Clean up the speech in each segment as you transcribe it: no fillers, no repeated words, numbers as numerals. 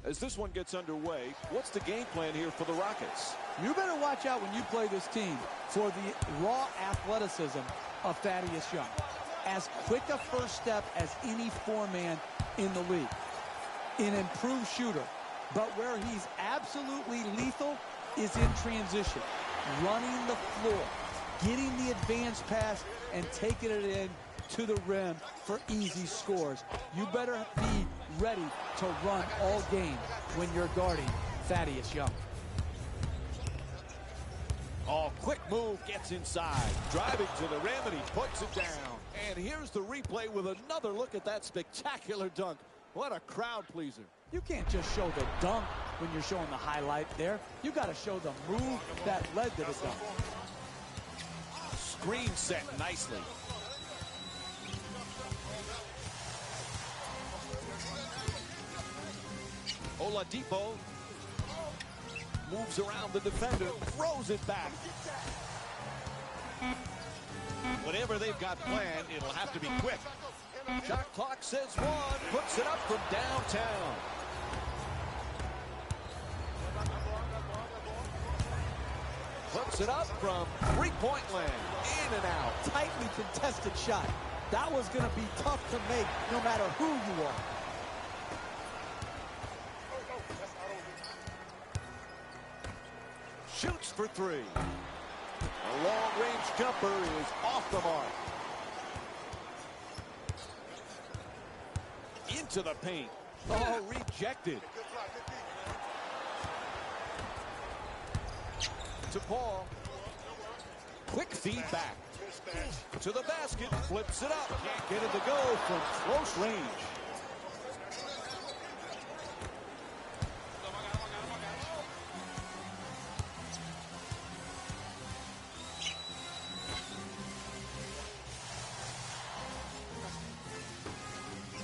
As this one gets underway, what's the game plan here for the Rockets? You better watch out when you play this team for the raw athleticism of Thaddeus Young. As quick a first step as any four-man in the league. An improved shooter. But where he's absolutely lethal is in transition. Running the floor. Getting the advanced pass and taking it in to the rim for easy scores. You better be ready to run all game when you're guarding Thaddeus Young. Oh, quick move, gets inside. Driving to the rim, and he puts it down. And here's the replay with another look at that spectacular dunk. What a crowd pleaser. You can't just show the dunk when you're showing the highlight there. You got to show the move that led to the dunk. Screen set nicely. Oladipo moves around the defender, throws it back. Whatever they've got planned, it'll have to be quick. Shot clock says one, puts it up from downtown. Puts it up from three-point land, in and out. Tightly contested shot. That was going to be tough to make no matter who you are. Shoots for three. A long-range jumper is off the mark. Into the paint. Oh, rejected. To Paul. Quick feedback. To the basket. Flips it up. Can't get it to go from close range.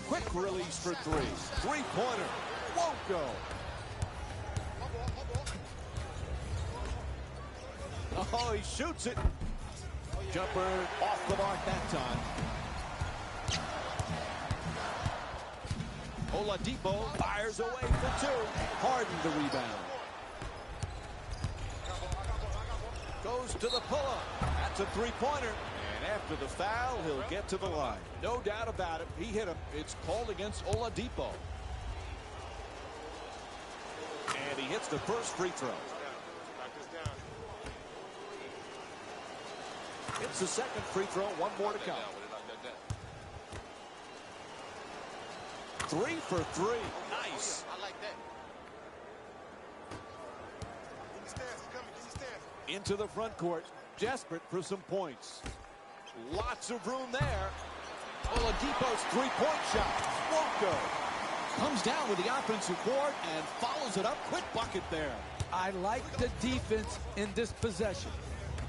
Quick release for three. Three-pointer. Won't go. Oh, he shoots it. Jumper off the mark that time. Oladipo fires away for two. Harden the rebound. Goes to the pull-up. That's a three-pointer. And after the foul, he'll get to the line. No doubt about it. He hit him. It's called against Oladipo. And he hits the first free throw. It's the second free throw. One more to come. 3 for 3. Nice. I like that. Into the front court. Desperate for some points. Lots of room there. Oladipo's three-point shot won't go. Comes down with the offensive board and follows it up. Quick bucket there. I like the defense in this possession.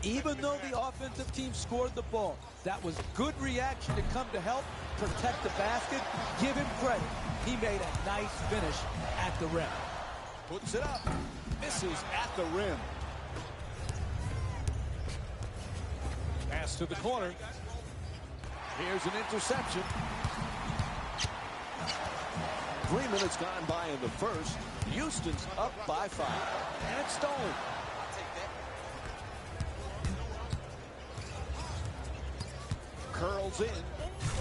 Even though the offensive team scored the ball, that was good reaction to come to help protect the basket. Give him credit. He made a nice finish at the rim. Puts it up. Misses at the rim. Pass to the corner. Here's an interception. 3 minutes gone by in the first. Houston's up by 5. And it's stolen. Curls in.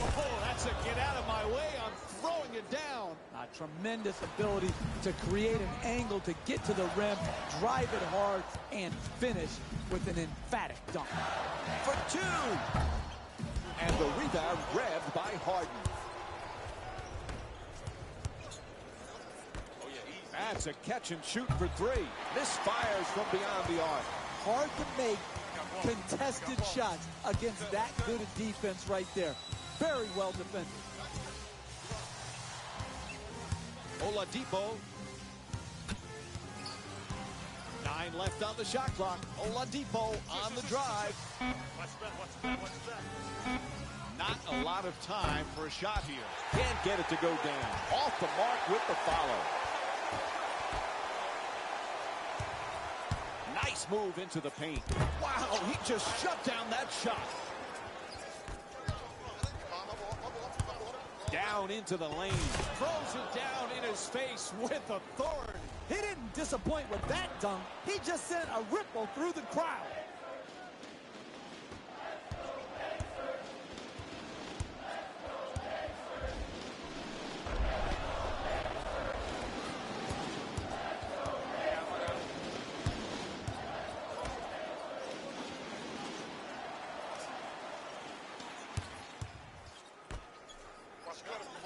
Oh, that's a get out of my way. I'm throwing it down. A tremendous ability to create an angle to get to the rim, drive it hard, and finish with an emphatic dunk. For two. And the rebound grabbed by Harden. That's a catch and shoot for three. Misfires from beyond the arc. Hard to make contested shots against that good a defense right there. Very well defended. Oladipo. 9 left on the shot clock. Oladipo on the drive. Not a lot of time for a shot here. Can't get it to go down. Off the mark with the follow. Nice move into the paint. Wow, he just shut down that shot. Down down into the lane. Throws it down in his face with authority. He didn't disappoint with that dunk. He just sent a ripple through the crowd.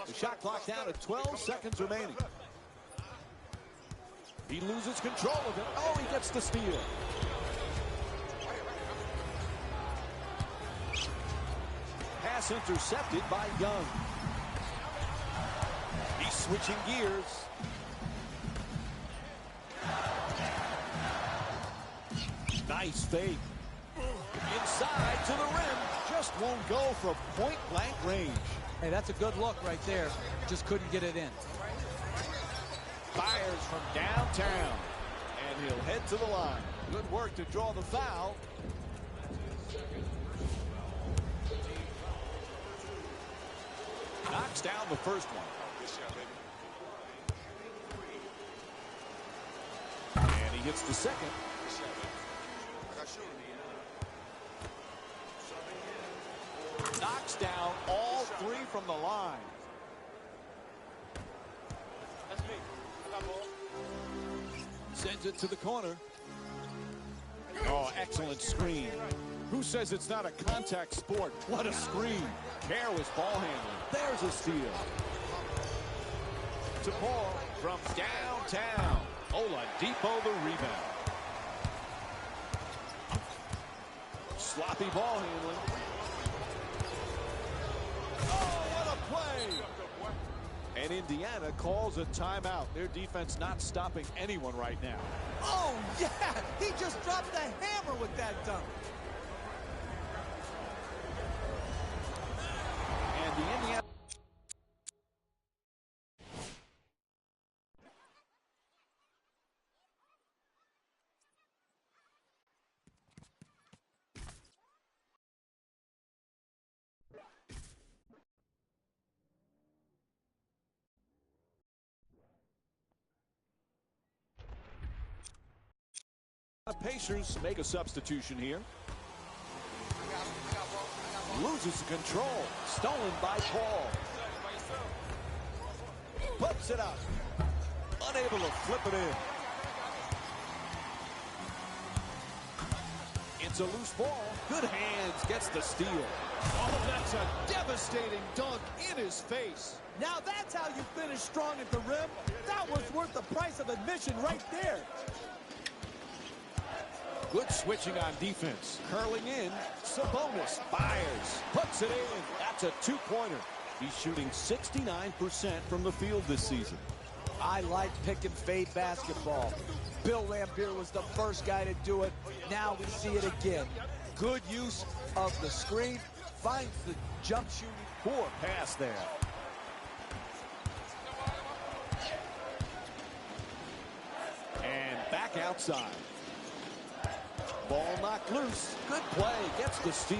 The shot clock down at 12 seconds remaining. He loses control of it. Oh, he gets the steal. Pass intercepted by Young. He's switching gears. Nice fake. Inside to the rim. Just won't go for point-blank range. Hey, that's a good look right there. Just couldn't get it in. Fires from downtown. And he'll head to the line. Good work to draw the foul. Knocks down the first one. And he hits the second. Knocks down all three from the line. Sends it to the corner. Oh, excellent screen. Who says it's not a contact sport? What a screen. Careless ball handling. There's a steal. To Paul from downtown. Oladipo the rebound. Sloppy ball handling. Oh, what a play. And Indiana calls a timeout. Their defense not stopping anyone right now. Oh, yeah. He just dropped the hammer with that dunk. And the Indiana... The Pacers make a substitution here. Loses control. Stolen by Paul. Puts it up. Unable to flip it in. It's a loose ball. Good hands. Gets the steal. Oh, that's a devastating dunk in his face. Now that's how you finish strong at the rim. That was worth the price of admission right there. Good switching on defense. Curling in. Sabonis fires. Puts it in. That's a two-pointer. He's shooting 69% from the field this season. I like pick and fade basketball. Bill Laimbeer was the first guy to do it. Now we see it again. Good use of the screen. Finds the jump shooting. Poor pass there. And back outside. Ball knocked loose. Good play. Gets the steal.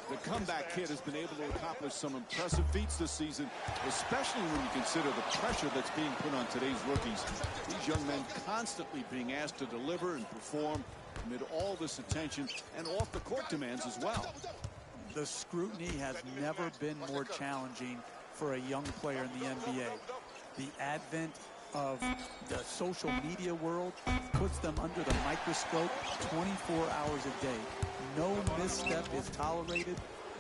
The comeback kid has been able to accomplish some impressive feats this season, especially when you consider the pressure that's being put on today's rookies. These young men constantly being asked to deliver and perform amid all this attention and off-the-court demands as well. The scrutiny has never been more challenging for a young player in the NBA. The advent of the social media world puts them under the microscope 24 hours a day. No misstep is tolerated.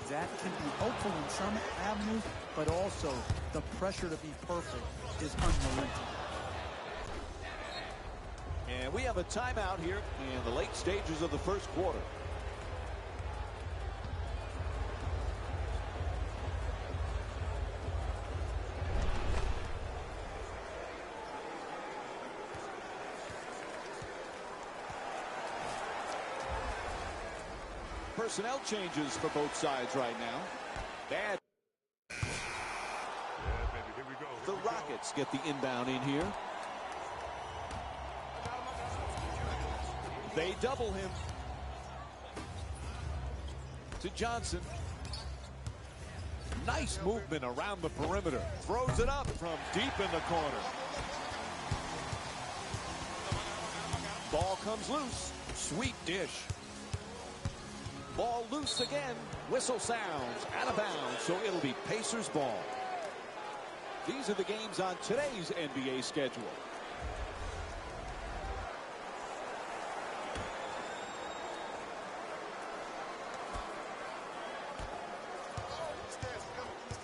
That can be helpful in some avenues, but also the pressure to be perfect is unrelenting. And we have a timeout here in the late stages of the first quarter. Personnel changes for both sides right now. Bad. The Rockets get the inbound in here. They double him. To Johnson. Nice movement around the perimeter. Throws it up from deep in the corner. Ball comes loose. Sweet dish. Ball loose again. Whistle sounds. Out of bounds. So it'll be Pacers ball. These are the games on today's NBA schedule.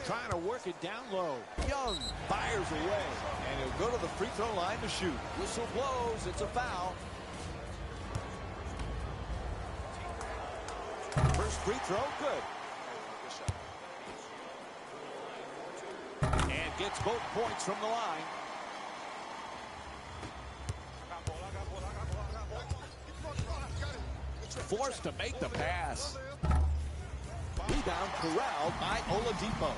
Trying to work it down low. Young fires away. And he'll go to the free throw line to shoot. Whistle blows. It's a foul. First free throw, good. And gets both points from the line. Forced to make the pass. Rebound corralled by Oladipo.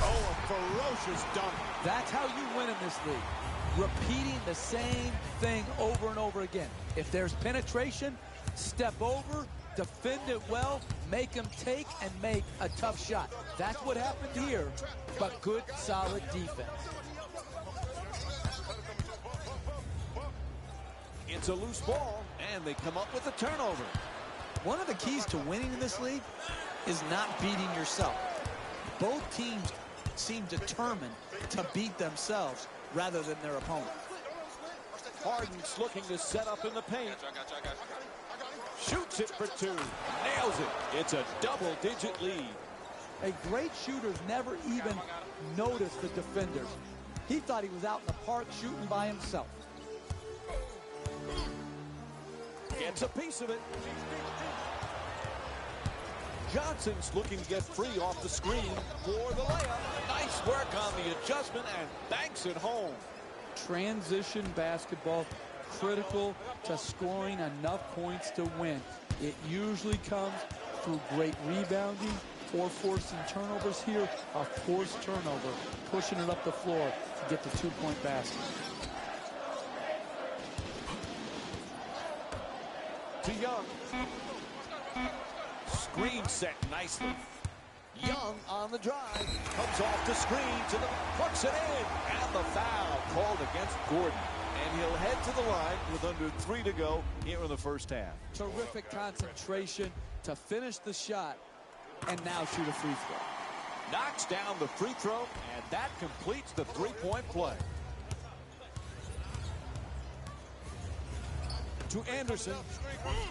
Oh, a ferocious dunk. That's how you win in this league. Repeating the same thing over and over again. If there's penetration, step over, defend it well, make him take and make a tough shot. That's what happened here, but good, solid defense. It's a loose ball, and they come up with a turnover. One of the keys to winning in this league is not beating yourself. Both teams seem determined to beat themselves rather than their opponent. Harden's looking to set up in the paint. Shoots it for two. Nails it. It's a double-digit lead. A great shooter's never even noticed the defenders. He thought he was out in the park shooting by himself. Gets a piece of it. Johnson's looking to get free off the screen for the layup. Nice work on the adjustment and banks it home. Transition basketball, critical to scoring enough points to win. It usually comes through great rebounding or forcing turnovers. Here, a forced turnover, pushing it up the floor to get the two-point basket. To Young. Screen set nicely. Young on the drive. Comes off the screen to the... puts it in. And the foul called against Gordon. And he'll head to the line with under 3 to go here in the first half. Terrific concentration to finish the shot and now shoot a free throw. Knocks down the free throw, and that completes the three-point play. To Anderson,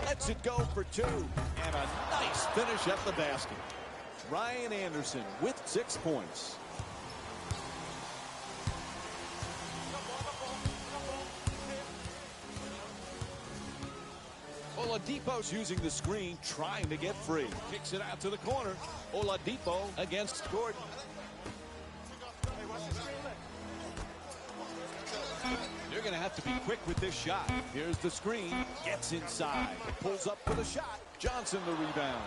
lets it go for two, and a nice finish at the basket. Ryan Anderson with 6 points. Oladipo's using the screen, trying to get free. Kicks it out to the corner. Oladipo against Gordon. They're going to have to be quick with this shot. Here's the screen. Gets inside. Pulls up for the shot. Johnson the rebound.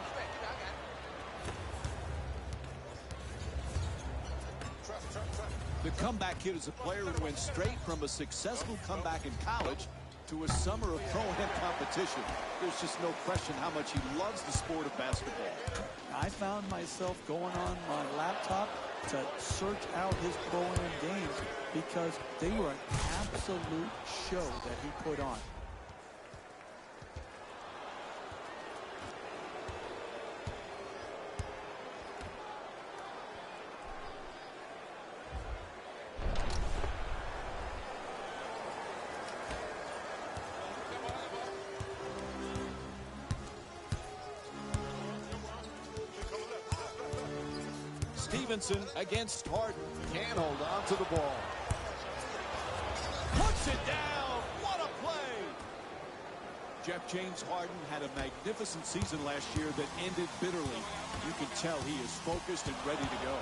The comeback kid is a player who went straight from a successful comeback in college to a summer of pro-am competition. There's just no question how much he loves the sport of basketball. I found myself going on my laptop to search out his pro-am games because they were an absolute show that he put on. Stevenson against Harden. Can't hold on to the ball. Puts it down. What a play. Jeff James Harden had a magnificent season last year that ended bitterly. You can tell he is focused and ready to go.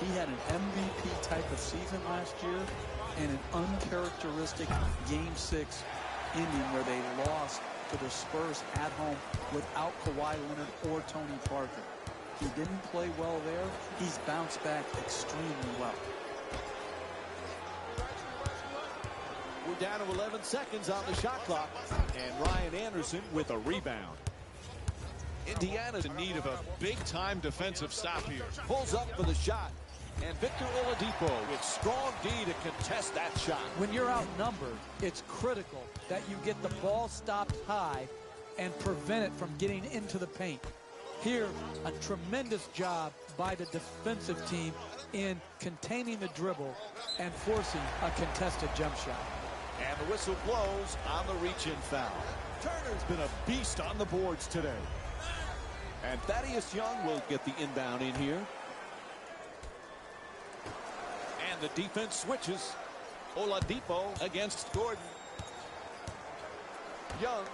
He had an MVP type of season last year and an uncharacteristic Game 6 ending where they lost to the Spurs at home without Kawhi Leonard or Tony Parker. He didn't play well there. He's bounced back extremely well. We're down to 11 seconds on the shot clock. And Ryan Anderson with a rebound. Indiana's in need of a big-time defensive stop here. Pulls up for the shot. And Victor Oladipo with strong D to contest that shot. When you're outnumbered, it's critical that you get the ball stopped high and prevent it from getting into the paint. Here, a tremendous job by the defensive team in containing the dribble and forcing a contested jump shot. And the whistle blows on the reach-in foul. Turner's been a beast on the boards today. And Thaddeus Young will get the inbound in here. And the defense switches. Oladipo against Gordon. Young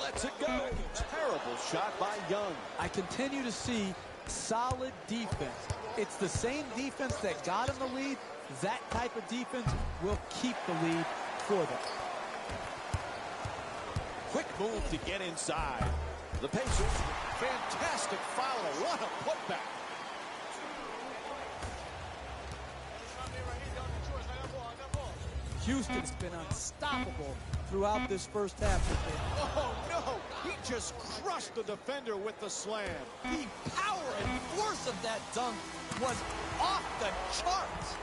lets it go. Terrible shot by Young. I continue to see solid defense. It's the same defense that got him the lead. That type of defense will keep the lead for them. Quick move to get inside. The Pacers, fantastic foul. What a putback. Houston's been unstoppable throughout this first half. Oh, no. He just crushed the defender with the slam. The power and force of that dunk was off the charts.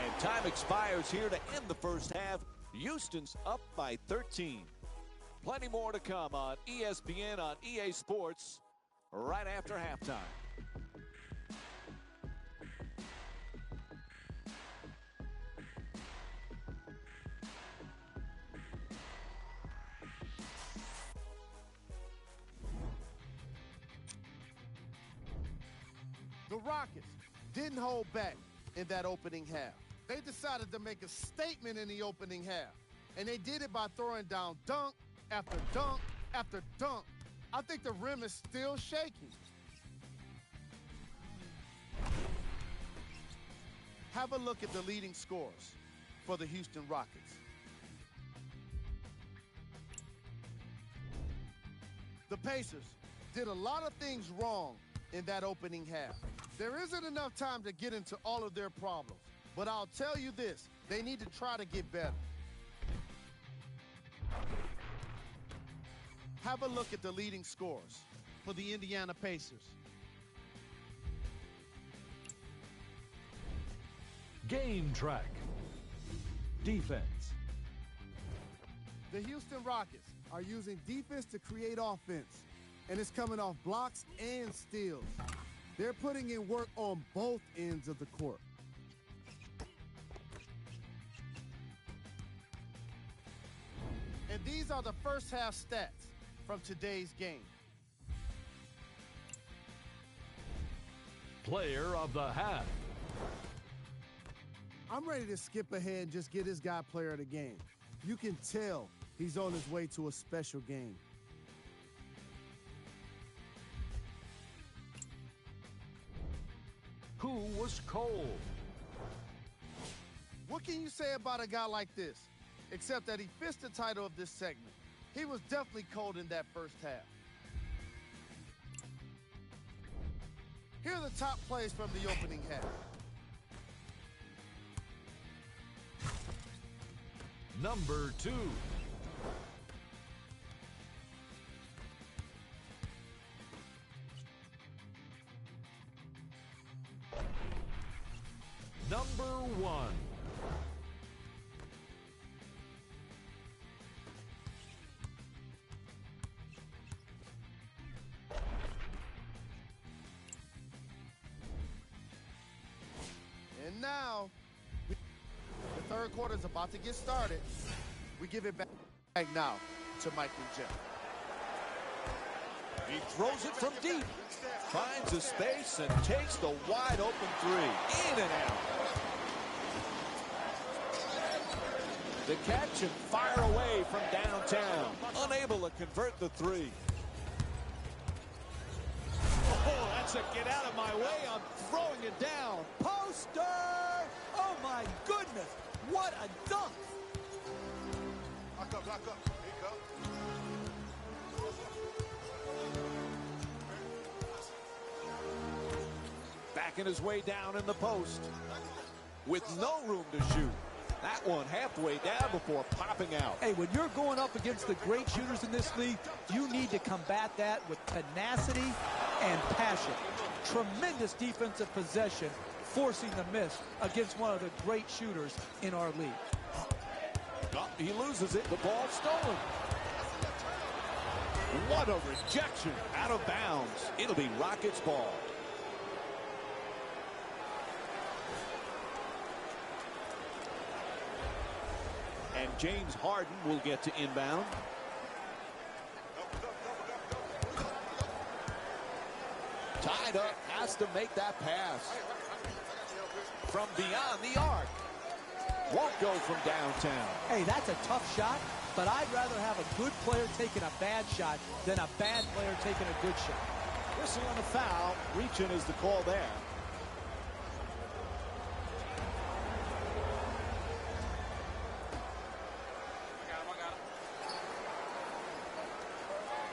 And time expires here to end the first half. Houston's up by 13. Plenty more to come on ESPN on EA Sports right after halftime. The Rockets didn't hold back in that opening half. They decided to make a statement in the opening half, and they did it by throwing down dunk after dunk after dunk. I think the rim is still shaking. Have a look at the leading scorers for the Houston Rockets. The Pacers did a lot of things wrong in that opening half. There isn't enough time to get into all of their problems, but I'll tell you this, they need to try to get better. Have a look at the leading scorers for the Indiana Pacers. Game track. Defense. The Houston Rockets are using defense to create offense, and it's coming off blocks and steals. They're putting in work on both ends of the court. And these are the first half stats from today's game. Player of the half. I'm ready to skip ahead and just get this guy player of the game. You can tell he's on his way to a special game. Who was cold? What can you say about a guy like this? Except that he fits the title of this segment. He was definitely cold in that first half. Here are the top plays from the opening half. Number 2. Number 1. And now, the third quarter is about to get started. We give it back now to Mike and Jeff. He throws it from deep, finds a space, and takes the wide open three. In and out. The catch and fire away from downtown. Unable to convert the three. Oh, that's a get out of my way. I'm throwing it down. Poster! Oh, my goodness. What a dunk. Back up, back up. Here you go. Backing his way down in the post. with no room to shoot. That one halfway down before popping out. Hey, when you're going up against the great shooters in this league, you need to combat that with tenacity and passion. Tremendous defensive possession, forcing the miss against one of the great shooters in our league. Oh, he loses it. The ball stolen. What a rejection. Out of bounds. It'll be Rockets ball. And James Harden will get to inbound. Tied up, has to make that pass. From beyond the arc. Won't go from downtown. Hey, that's a tough shot, but I'd rather have a good player taking a bad shot than a bad player taking a good shot. Whistle on the foul. Reaching is the call there.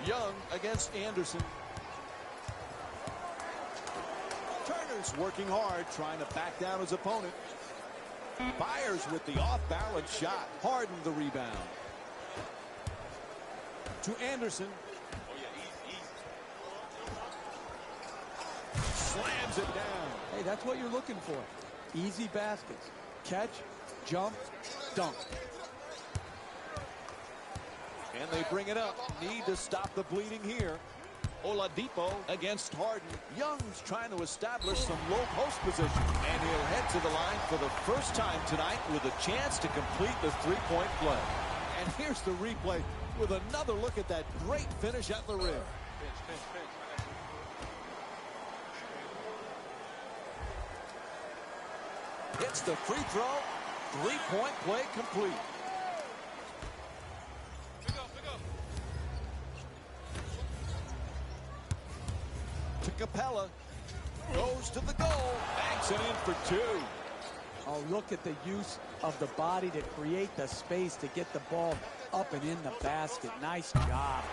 Young against Anderson. Turner's working hard, trying to back down his opponent. Fires with the off-balance shot. Harden the rebound. To Anderson. Slams it down. Hey, that's what you're looking for. Easy baskets. Catch, jump, dunk. And they bring it up. Need to stop the bleeding here. Oladipo against Harden. Young's trying to establish some low post position. And he'll head to the line for the first time tonight with a chance to complete the three-point play. And here's the replay with another look at that great finish at the rim. Hits the free throw. Three-point play complete. To Capella. Goes to the goal. Banks it in for two. Oh, look at the use of the body to create the space to get the ball up and in the basket. Nice job.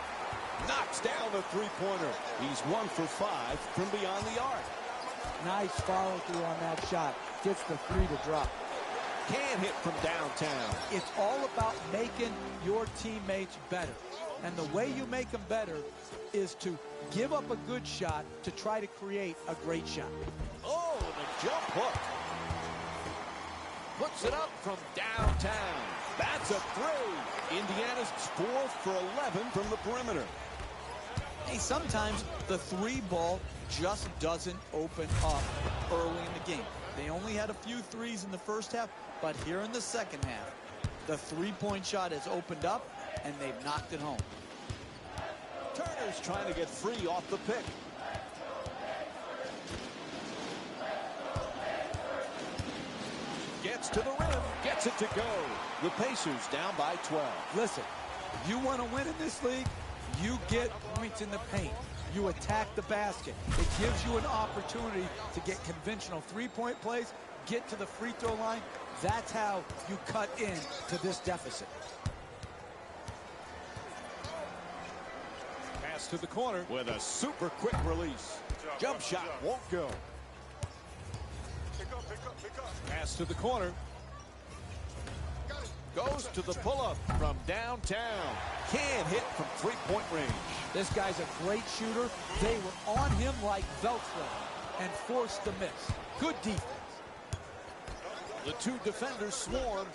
Knocks down the three-pointer. He's 1 for 5 from beyond the arc. Nice follow-through on that shot. Gets the three to drop. Can't hit from downtown. It's all about making your teammates better. And the way you make them better is to give up a good shot to try to create a great shot. Oh, the jump hook. Puts it up from downtown. That's a three. Indiana's 4 for 11 from the perimeter. Hey, sometimes the three ball just doesn't open up early in the game. They only had a few threes in the first half, but here in the second half, the three-point shot has opened up, and they've knocked it home. Turner's trying to get free off the pick. Gets to the rim, gets it to go. The Pacers down by 12. Listen, you want to win in this league, you get points in the paint. You attack the basket. It gives you an opportunity to get conventional three-point plays, get to the free throw line. That's how you cut in to this deficit. Pass to the corner with a super quick release. Jump shot won't go. Pick up. Pass to the corner. Goes to the pull-up from downtown. Can't hit from three-point range. This guy's a great shooter. They were on him like Velcro and forced the miss. Good defense. The two defenders swarm.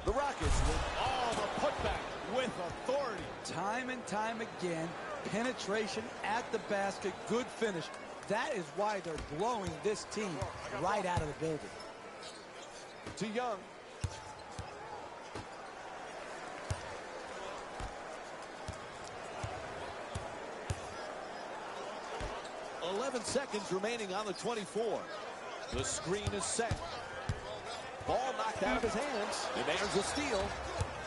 The Rockets with all the putback with authority. Time and time again, penetration at the basket, good finish. That is why they're blowing this team right out of the building. To Young. Seconds remaining on the 24. The screen is set. Ball knocked out of his hands. And there's a steal.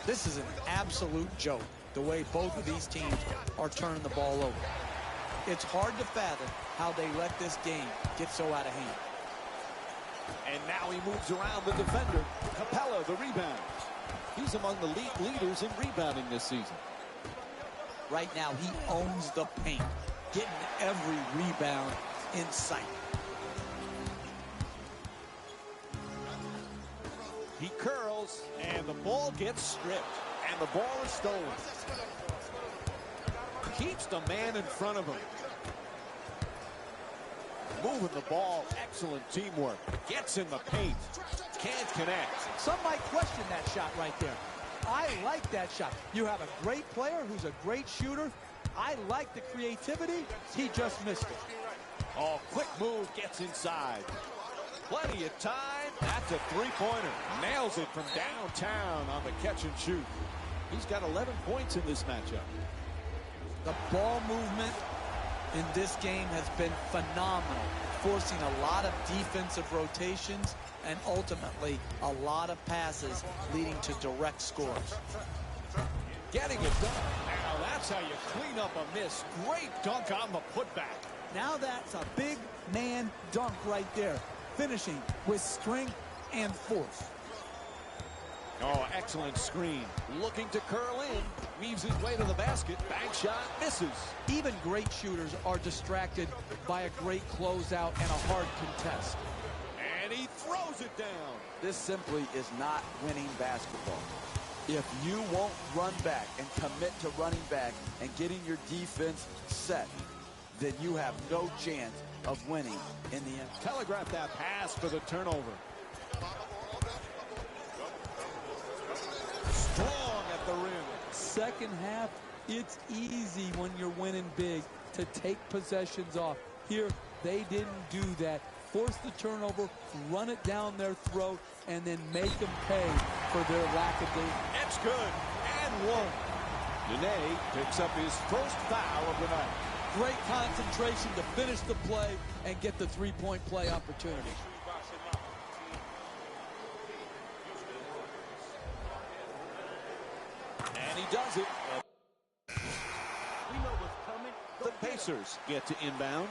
This is an absolute joke, the way both of these teams are turning the ball over. It's hard to fathom how they let this game get so out of hand. And now he moves around the defender. Capella, the rebound. He's among the league leaders in rebounding this season. Right now, he owns the paint, getting every rebound in sight. He curls, and the ball gets stripped. And the ball is stolen. Keeps the man in front of him. Moving the ball. Excellent teamwork. Gets in the paint. Can't connect. Some might question that shot right there. I like that shot. You have a great player who's a great shooter. I like the creativity. He just missed it. Oh, quick move. Gets inside. Plenty of time. That's a three-pointer. Nails it from downtown on the catch and shoot. He's got 11 points in this matchup. The ball movement in this game has been phenomenal, forcing a lot of defensive rotations and ultimately a lot of passes leading to direct scores. Getting it done. Now that's how you clean up a miss. Great dunk on the putback. Now that's a big man dunk right there, finishing with strength and force. Oh, excellent screen. Looking to curl in. Weaves his way to the basket. Bank shot misses. Even great shooters are distracted by a great closeout and a hard contest. And he throws it down. This simply is not winning basketball. If you won't run back and commit to running back and getting your defense set, then you have no chance of winning in the end. Telegraph that pass for the turnover. Strong at the rim. Second half, it's easy when you're winning big to take possessions off. Here, they didn't do that. Force the turnover, run it down their throat, and then make them pay for their lack of data. It's good. And one. Nene picks up his first foul of the night. Great concentration to finish the play and get the three-point play opportunity. And he does it. We know what's coming. The Pacers get to inbound.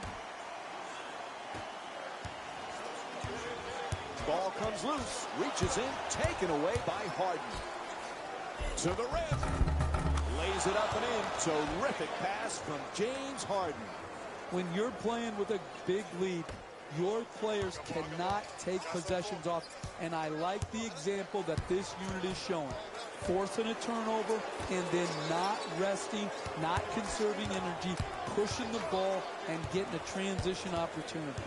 Ball comes loose, reaches in, taken away by Harden. To the rim. Lays it up and in. Terrific pass from James Harden. When you're playing with a big lead, your players cannot take possessions off. And I like the example that this unit is showing. Forcing a turnover and then not resting, not conserving energy, pushing the ball and getting a transition opportunity.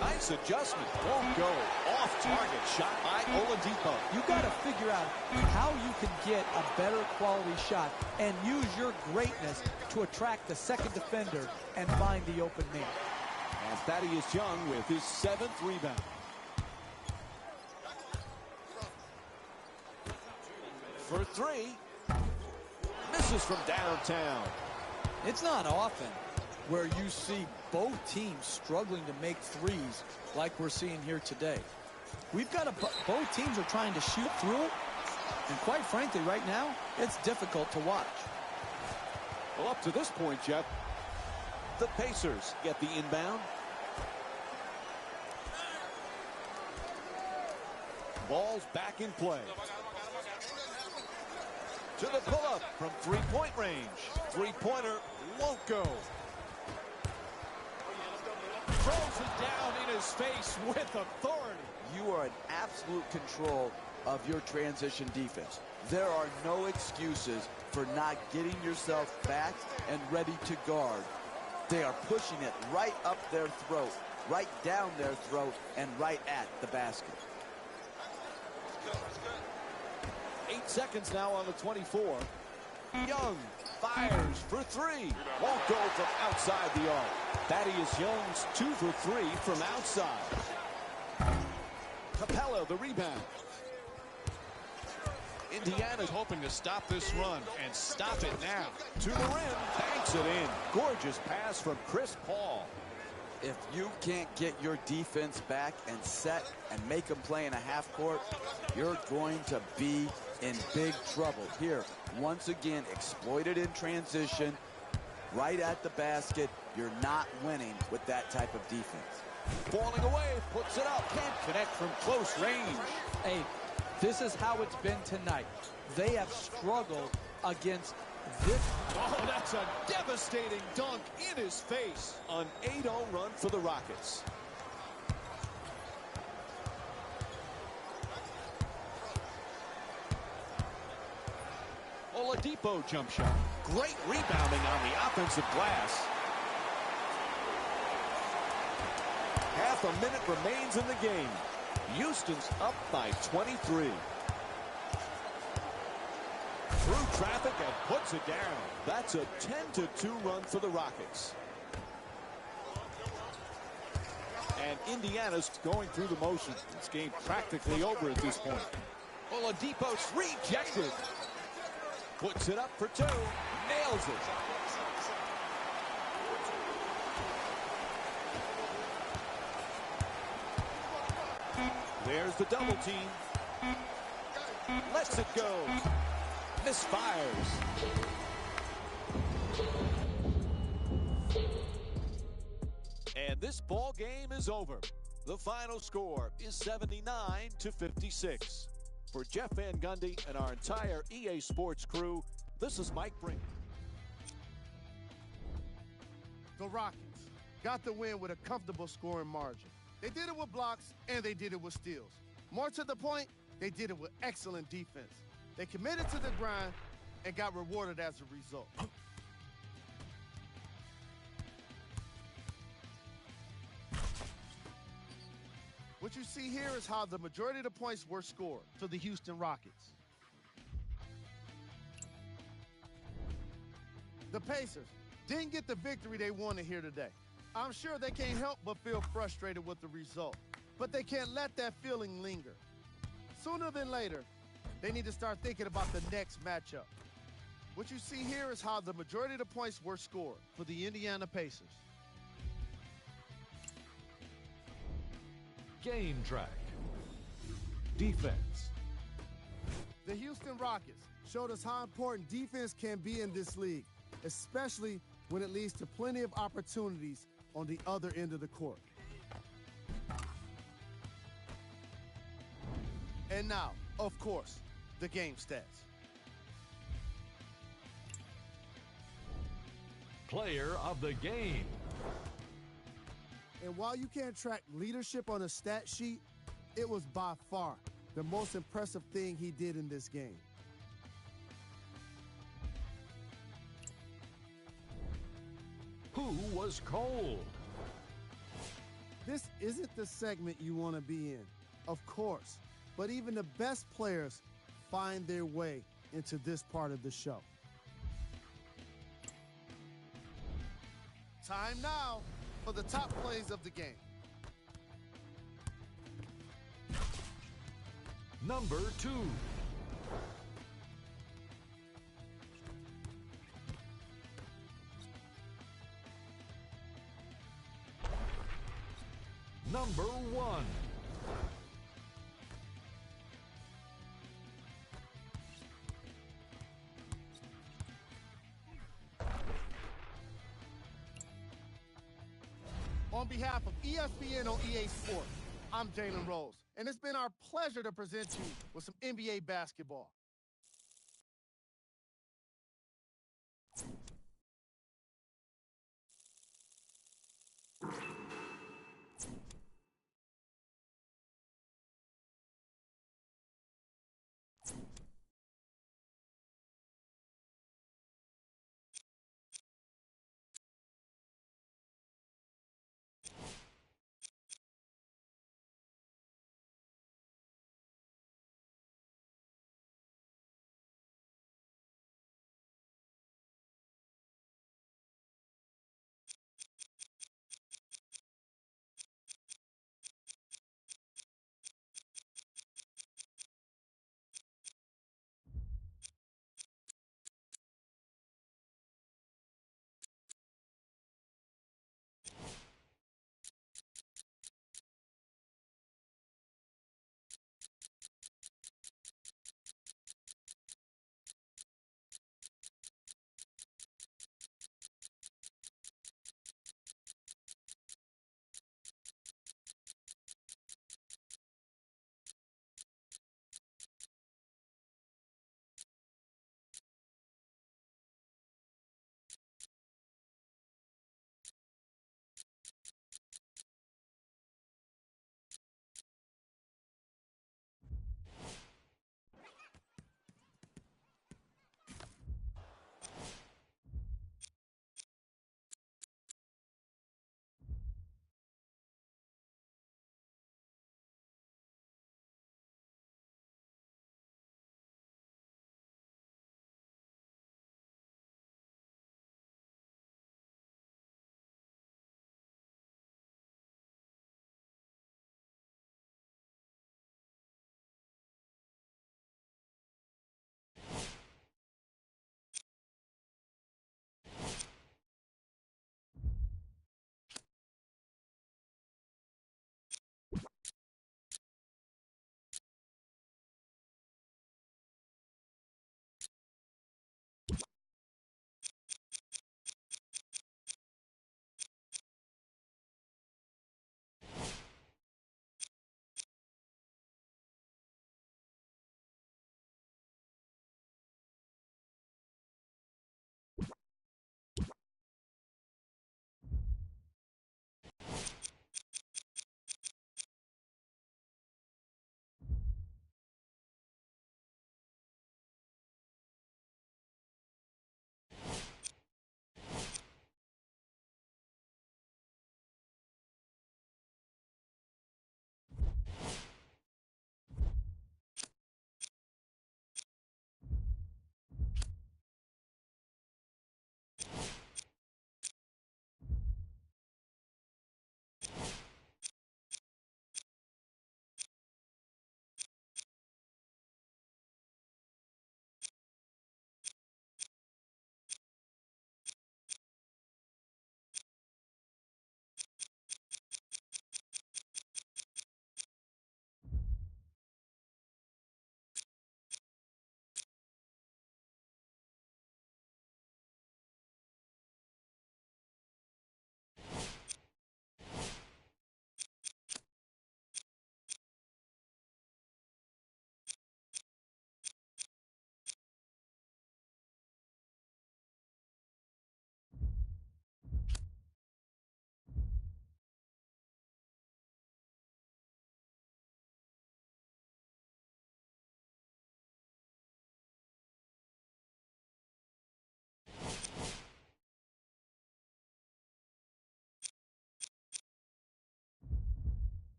Nice adjustment. Won't go. Off target shot by Oladipo. You got to figure out how you can get a better quality shot and use your greatness to attract the second defender and find the open man. And Thaddeus Young with his 7th rebound. For three. Misses from downtown. It's not often where you see both teams struggling to make threes like we're seeing here today. We've got both teams are trying to shoot through it, and quite frankly, right now, it's difficult to watch. Well, up to this point, Jeff, the Pacers get the inbound. Ball's back in play. To the pull-up from three-point range. Three-pointer won't go. Throws it down in his face with authority. You are in absolute control of your transition defense. There are no excuses for not getting yourself back and ready to guard. They are pushing it right up their throat, right down their throat, and right at the basket. 8 seconds now on the 24. Young fires for three. Won't go from outside the arc. Thaddeus Young's 2 for 3 from outside. Capella the rebound. Indiana's Hoping to stop this run and stop it now. to the rim. Banks it in. Gorgeous pass from Chris Paul. If you can't get your defense back and set and make them play in a half court, you're going to be in big trouble. Here, once again, exploited in transition, right at the basket. You're not winning with that type of defense. Falling away, puts it up. Can't connect from close range. Hey, this is how it's been tonight. They have struggled against this. Oh, that's a devastating dunk in his face. An 8-0 run for the Rockets. Oladipo jump shot. Great rebounding on the offensive glass. Half a minute remains in the game. Houston's up by 23. Through traffic and puts it down. That's a 10-2 run for the Rockets. And Indiana's going through the motions. This game practically over at this point. Oladipo's rejected. Puts it up for two. Nails it. There's the double team. Lets it go. Misfires. And this ball game is over. The final score is 79-56. For Jeff Van Gundy and our entire EA Sports crew, this is Mike Brink. The Rockets got the win with a comfortable scoring margin. They did it with blocks, and they did it with steals. More to the point, they did it with excellent defense. They committed to the grind and got rewarded as a result. What you see here is how the majority of the points were scored for the Houston Rockets. The Pacers didn't get the victory they wanted here today. I'm sure they can't help but feel frustrated with the result, but they can't let that feeling linger. Sooner than later, they need to start thinking about the next matchup. What you see here is how the majority of the points were scored for the Indiana Pacers. Game track. Defense. The Houston Rockets showed us how important defense can be in this league, especially when it leads to plenty of opportunities on the other end of the court. And now, of course, the game stats. Player of the game. And while you can't track leadership on a stat sheet, it was by far the most impressive thing he did in this game. Who was cold? This isn't the segment you want to be in, of course, but even the best players find their way into this part of the show. Time now for the top plays of the game. Number 2. Number 1. On behalf of ESPN on EA Sports, I'm Jalen Rose, and it's been our pleasure to present you with some NBA basketball.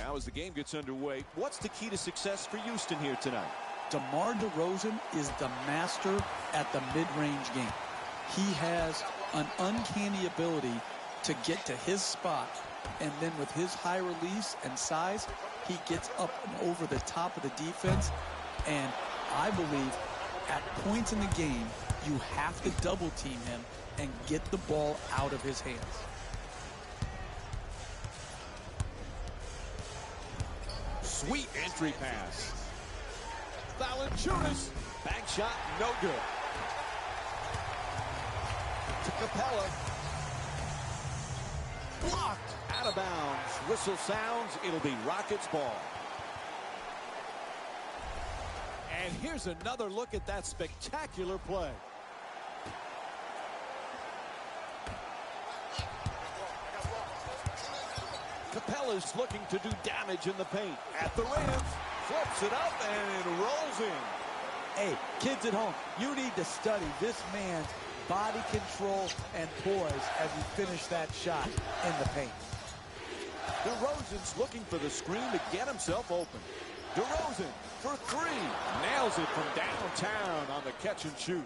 now as the game gets underway. What's the key to success for Houston here tonight? DeMar DeRozan is the master at the mid-range game. He has an uncanny ability to get to his spot, and then with his high release and size, he gets up and over the top of the defense. And I believe at points in the game, you have to double team him and get the ball out of his hands. Sweet entry pass. Valanciunas. Bank shot, no good. To Capella. Blocked. Out of bounds. Whistle sounds. It'll be Rockets ball. And here's another look at that spectacular play. Capella's looking to do damage in the paint. At the rim, flips it up, and it rolls in. Hey, kids at home, you need to study this man's body control and poise as he finished that shot in the paint. DeRozan's looking for the screen to get himself open. DeRozan for three. Nails it from downtown on the catch and shoot.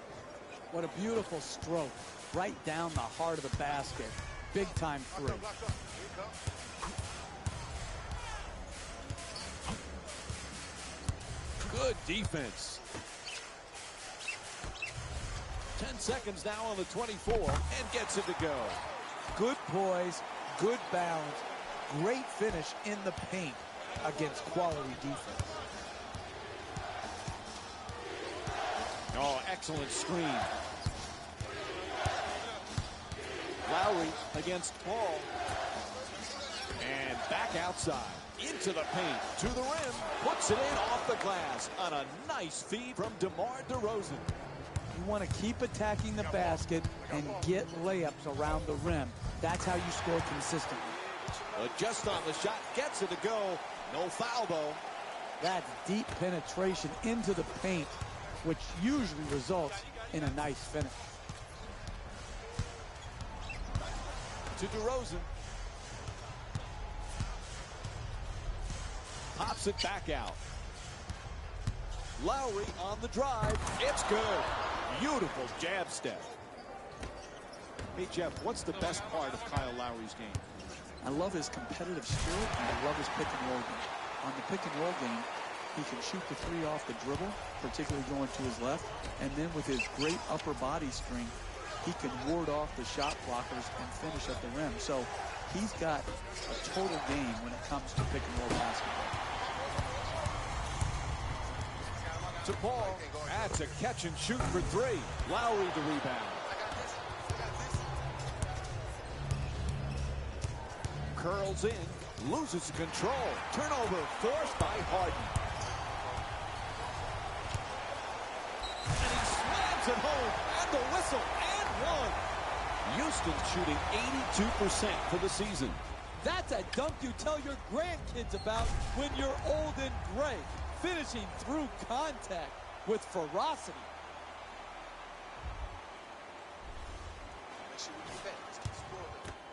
What a beautiful stroke. Right down the heart of the basket. Big time three. Good defense. 10 seconds now on the 24 and gets it to go. Good poise, good balance, great finish in the paint against quality defense. Oh, excellent screen. Lowry against Paul. And back outside. Into the paint. To the rim. Puts it in off the glass. On a nice feed from DeMar DeRozan. You want to keep attacking the basket and get layups around the rim. That's how you score consistently. Just on the shot. Gets it to go. No foul, though. That's deep penetration into the paint, which usually results in a nice finish. To DeRozan. Pops it back out. Lowry on the drive. It's good. Beautiful jab step. Hey, Jeff, what's the best part of Kyle Lowry's game? I love his competitive spirit, and I love his pick and roll game. On the pick and roll game, he can shoot the three off the dribble, particularly going to his left. And then with his great upper body strength, he can ward off the shot blockers and finish at the rim. So he's got a total game when it comes to pick and roll basketball. To Paul. That's a catch and shoot for three. Lowry the rebound. Curls in. Loses control. Turnover forced by Harden. And he slams it home. And the whistle. And one. Houston shooting 82% for the season. That's a dunk you tell your grandkids about when you're old and gray. Finishing through contact with ferocity.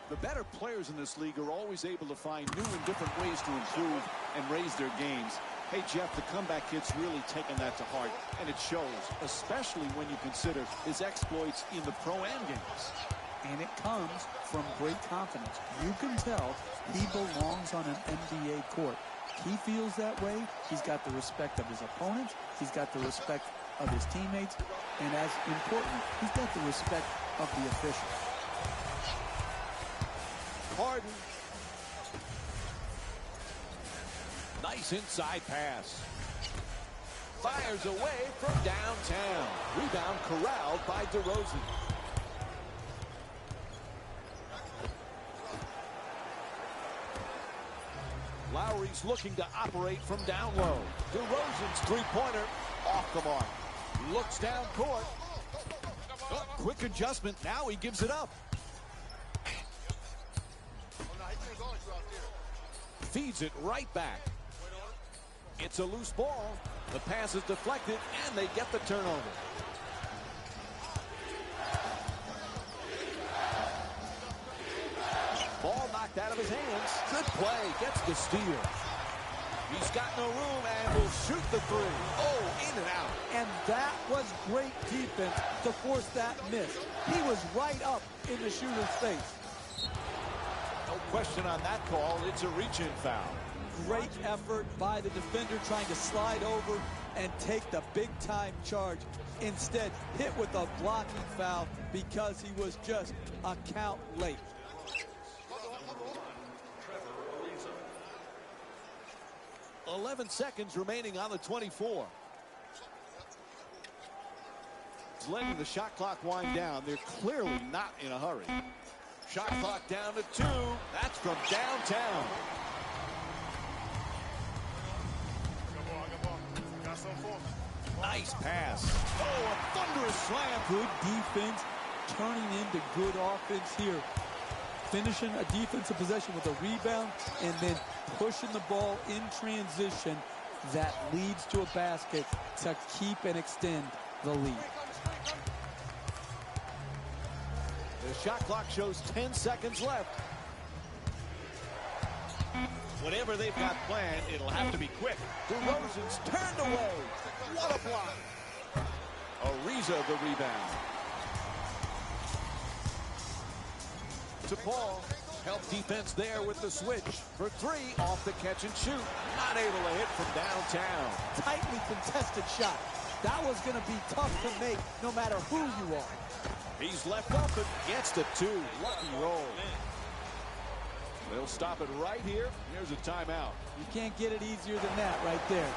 The better players in this league are always able to find new and different ways to improve and raise their games. Hey, Jeff, the comeback kid's really taken that to heart, and it shows, especially when you consider his exploits in the Pro-Am games. And it comes from great confidence. You can tell he belongs on an NBA court. He feels that way. He's got the respect of his opponents. He's got the respect of his teammates. And as important, he's got the respect of the officials. Harden. Nice inside pass. Fires away from downtown. Rebound corralled by DeRozan. Lowry's looking to operate from down low. DeRozan's three-pointer off the mark. Looks down court. Oh, quick adjustment. Now he gives it up. Feeds it right back. It's a loose ball. The pass is deflected, and they get the turnover. Ball knocked out of his hands. Good play. Gets the steal. He's got no room and will shoot the three. Oh, in and out. And that was great defense to force that miss. He was right up in the shooter's face. No question on that call. It's a reach-in foul. Great effort by the defender trying to slide over and take the big-time charge. Instead, hit with a blocking foul because he was just a count late. Ariza. 11 seconds remaining on the 24. It's letting the shot clock wind down. They're clearly not in a hurry. Shot clock down to 2. That's from downtown. Nice pass. Oh, a thunderous slam. Good defense turning into good offense here. Finishing a defensive possession with a rebound and then pushing the ball in transition that leads to a basket to keep and extend the lead. The shot clock shows 10 seconds left. Whatever they've got planned, it'll have to be quick. DeRozan's turned away. What a block. Ariza the rebound. To Paul. Help defense there with the switch. For 3 off the catch and shoot. Not able to hit from downtown. Tightly contested shot. That was going to be tough to make no matter who you are. He's left open. Gets to 2. Lucky roll. They'll stop it right here. Here's a timeout. You can't get it easier than that right there.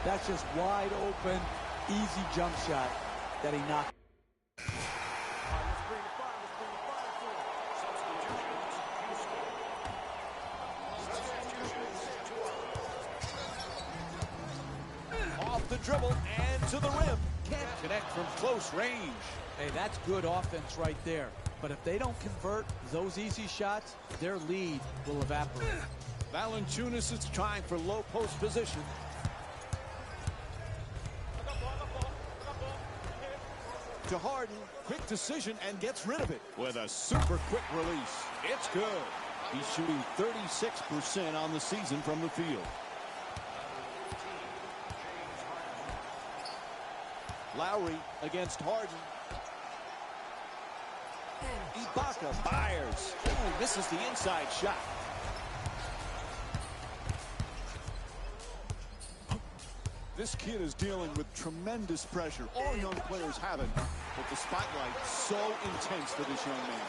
That's just wide open, easy jump shot that he knocked. Off the dribble and to the rim. Can't connect from close range. Hey, that's good offense right there. But if they don't convert those easy shots, their lead will evaporate. Valanciunas is trying for low post position. To Harden, quick decision and gets rid of it with a super quick release. It's good. He's shooting 36% on the season from the field. Lowry against Harden. Ibaka fires. Ooh, misses the inside shot. This kid is dealing with tremendous pressure. All young players have it, but the spotlight so intense for this young man.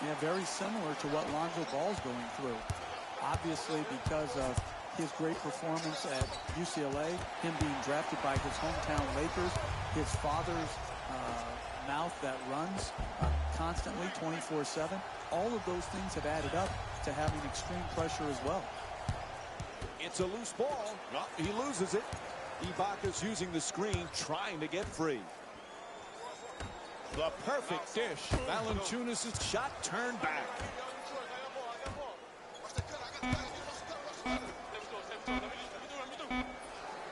Yeah, very similar to what Lonzo Ball's going through. Obviously, because of his great performance at UCLA, him being drafted by his hometown Lakers, his father's mouth that runs constantly 24/7. All of those things have added up to having extreme pressure as well. It's a loose ball. Well, he loses it. Ibaka's using the screen, trying to get free. The perfect dish. Valanciunas' shot turned back.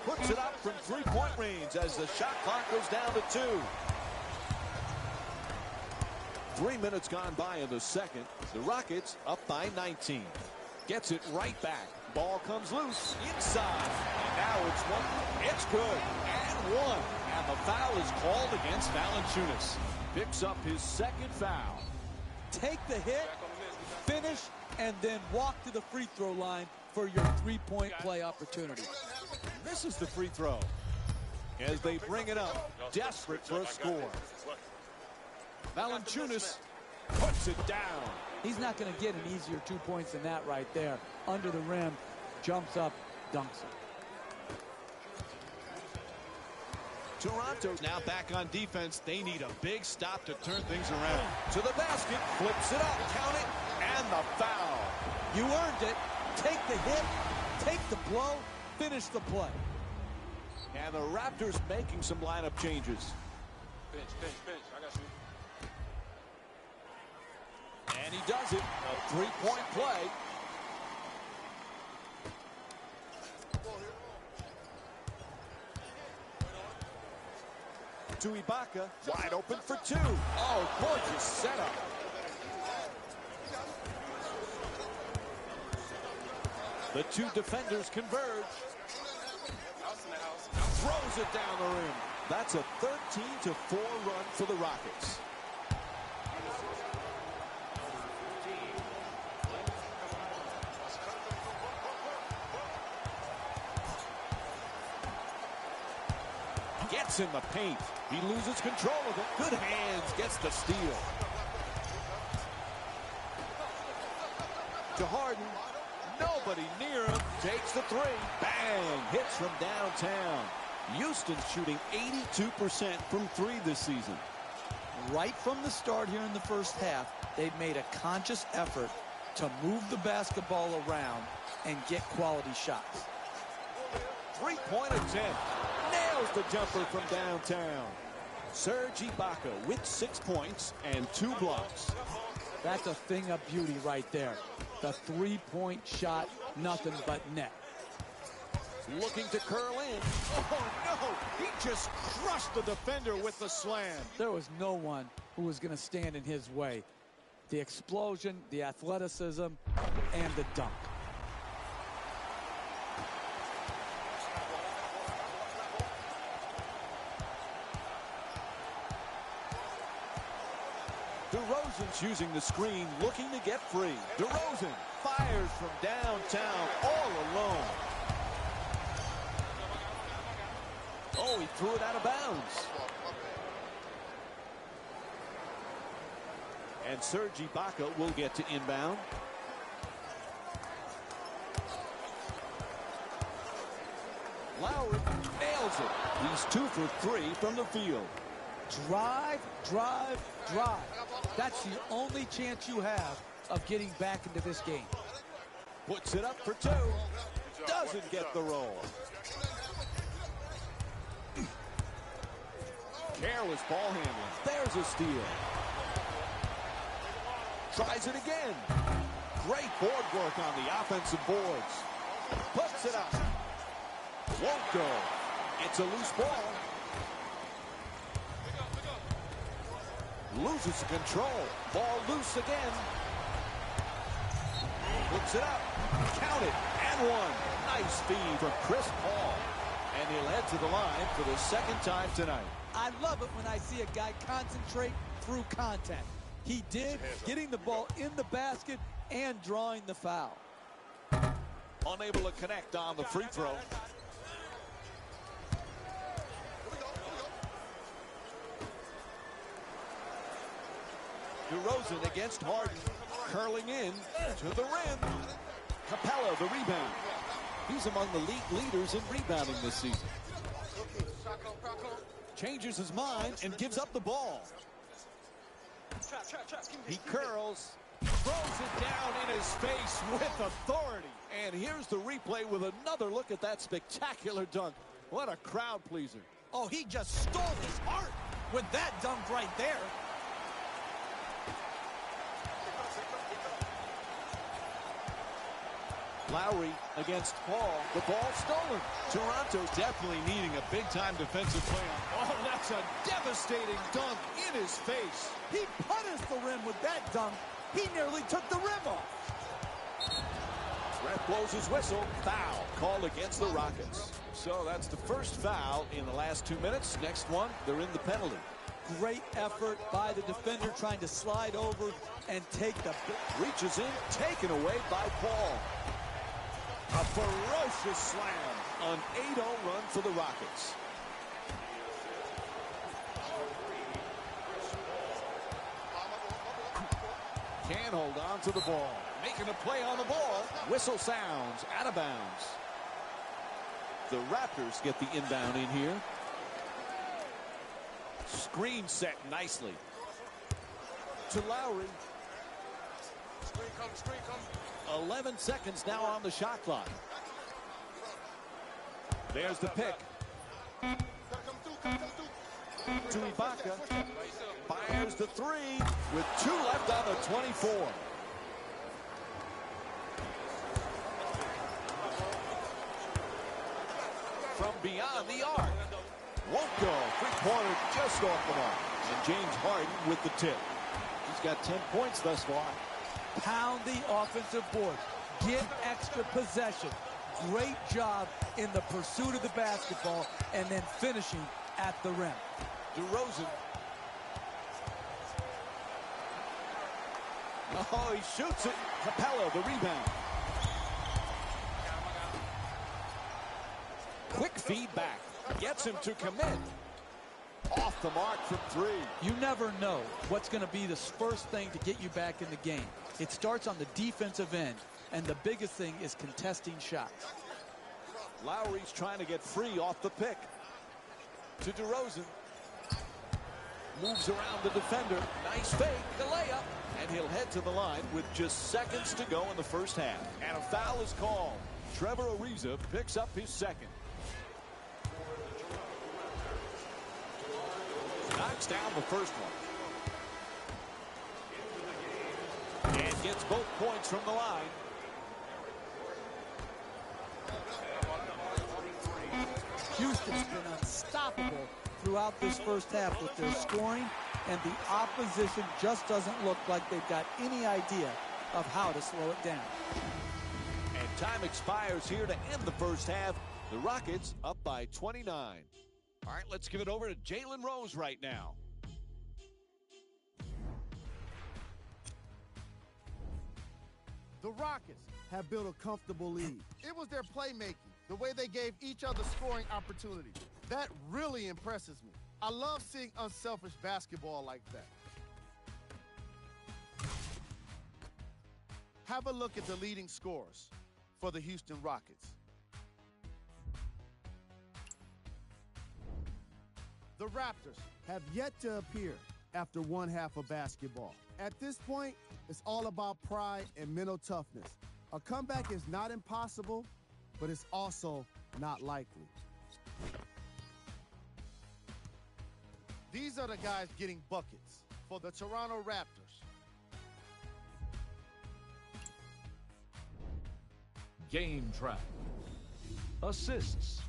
Puts it up from three-point range as the shot clock goes down to 2. 3 minutes gone by in the second. The Rockets up by 19. Gets it right back. Ball comes loose inside. And now it's 1. It's good. And 1. And the foul is called against Valanciunas. Picks up his second foul. Take the hit, finish, and then walk to the free throw line for your three-point play opportunity. Misses the free throw as they bring it up, desperate for a score. Valanciunas puts it down. He's not going to get an easier 2 points than that right there. Under the rim, jumps up, dunks it. Toronto now back on defense. They need a big stop to turn things around. To the basket, flips it up, count it, and the foul. You earned it. Take the hit, take the blow, finish the play. And the Raptors making some lineup changes. Bench. I got you. And he does it. A three-point play. To Ibaka, wide open for 2. Oh, gorgeous setup. The two defenders converge. Throws it down the rim. That's a 13-4 run for the Rockets. Gets in the paint. He loses control of it. Good hands. Gets the steal. To Harden. Nobody near him. Takes the three. Bang. Hits from downtown. Houston shooting 82% from three this season. Right from the start here in the first half, they've made a conscious effort to move the basketball around and get quality shots. Three-point attempt. Nails the jumper from downtown. Serge Ibaka with 6 points and 2 blocks. That's a thing of beauty right there. The three-point shot, nothing but net. Looking to curl in. Oh, no! He just crushed the defender with the slam. There was no one who was going to stand in his way. The explosion, the athleticism, and the dunk. DeRozan's using the screen, looking to get free. DeRozan fires from downtown all alone. Oh, he threw it out of bounds. And Serge Ibaka will get to inbound. Lowry nails it. He's 2 for 3 from the field. Drive, drive, drive. That's the only chance you have of getting back into this game. Puts it up for 2. Doesn't get the roll. Careless ball handling. There's a steal. Tries it again. Great board work on the offensive boards. Puts it up. Won't go. It's a loose ball. Loses control. Ball loose again. Puts it up. Count it. And one. Nice feed from Chris Paul. And he'll head to the line for the second time tonight. I love it when I see a guy concentrate through contact. He did, getting the ball in the basket and drawing the foul. Unable to connect on the free throw. DeRozan against Harden. Curling in to the rim. Capella the rebound. He's among the league leaders in rebounding this season. Changes his mind and gives up the ball. He curls, throws it down in his face with authority. And here's the replay with another look at that spectacular dunk. What a crowd pleaser. Oh, he just stole his heart with that dunk right there. Lowry against Paul. The ball stolen. Toronto definitely needing a big-time defensive play. Oh, that's a devastating dunk in his face. He punished the rim with that dunk. He nearly took the rim off. Ref blows his whistle. Foul called against the Rockets. So that's the first foul in the last 2 minutes. Next one, they're in the penalty. Great effort by the defender trying to slide over and take the... Reaches in, taken away by Paul. A ferocious slam. An 8-0 run for the Rockets. Can't hold on to the ball. Making a play on the ball. Whistle sounds out of bounds. The Raptors get the inbound in here. Screen set nicely. To Lowry. Screen come. 11 seconds now on the shot clock. There's the pick. To Ibaka. Fires the three with 2 left on the 24. From beyond the arc. Won't go. Three-pointer just off the mark. And James Harden with the tip. He's got 10 points thus far. Pound the offensive board. get extra possession. Great job in the pursuit of the basketball and then finishing at the rim. DeRozan. Oh, he shoots it. Capella, the rebound. Quick feedback. Gets him to commit. Off the mark from three. You never know what's going to be the first thing to get you back in the game. It starts on the defensive end, and the biggest thing is contesting shots. Lowry's trying to get free off the pick. To DeRozan. Moves around the defender. Nice fake. The layup. And he'll head to the line with just seconds to go in the first half. And a foul is called. Trevor Ariza picks up his second. Knocks down the first one. And gets both points from the line. Houston's been unstoppable throughout this first half with their scoring, and the opposition just doesn't look like they've got any idea of how to slow it down. And time expires here to end the first half. The Rockets up by 29. All right, let's give it over to Jalen Rose right now. The Rockets have built a comfortable lead. It was their playmaking, the way they gave each other scoring opportunities. That really impresses me. I love seeing unselfish basketball like that. Have a look at the leading scorers for the Houston Rockets. The Raptors have yet to appear after one half of basketball. At this point, it's all about pride and mental toughness. A comeback is not impossible, but it's also not likely. These are the guys getting buckets for the Toronto Raptors. Game trap. Assists.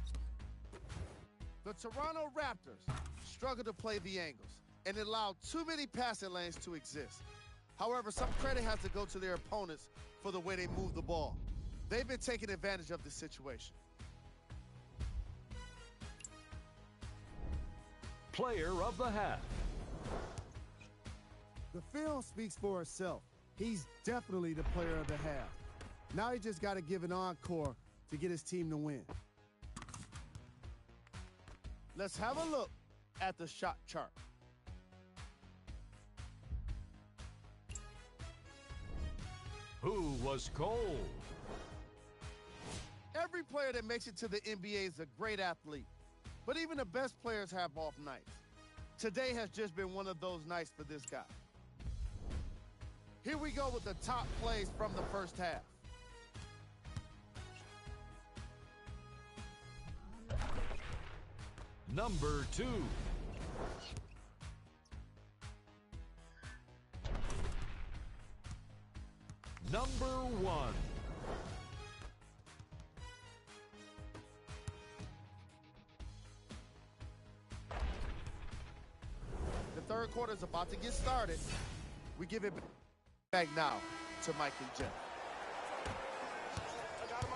The Toronto Raptors struggle to play the angles and allow too many passing lanes to exist. However, some credit has to go to their opponents for the way they move the ball. They've been taking advantage of this situation. Player of the half. The film speaks for itself. He's definitely the player of the half. Now he just got to give an encore to get his team to win. Let's have a look at the shot chart. Who was cold? Every player that makes it to the NBA is a great athlete, but even the best players have off nights. Today has just been one of those nights for this guy. Here we go with the top plays from the first half. Number 2. Number 1. The third quarter is about to get started. We give it back now to Mike and Jeff. I got him.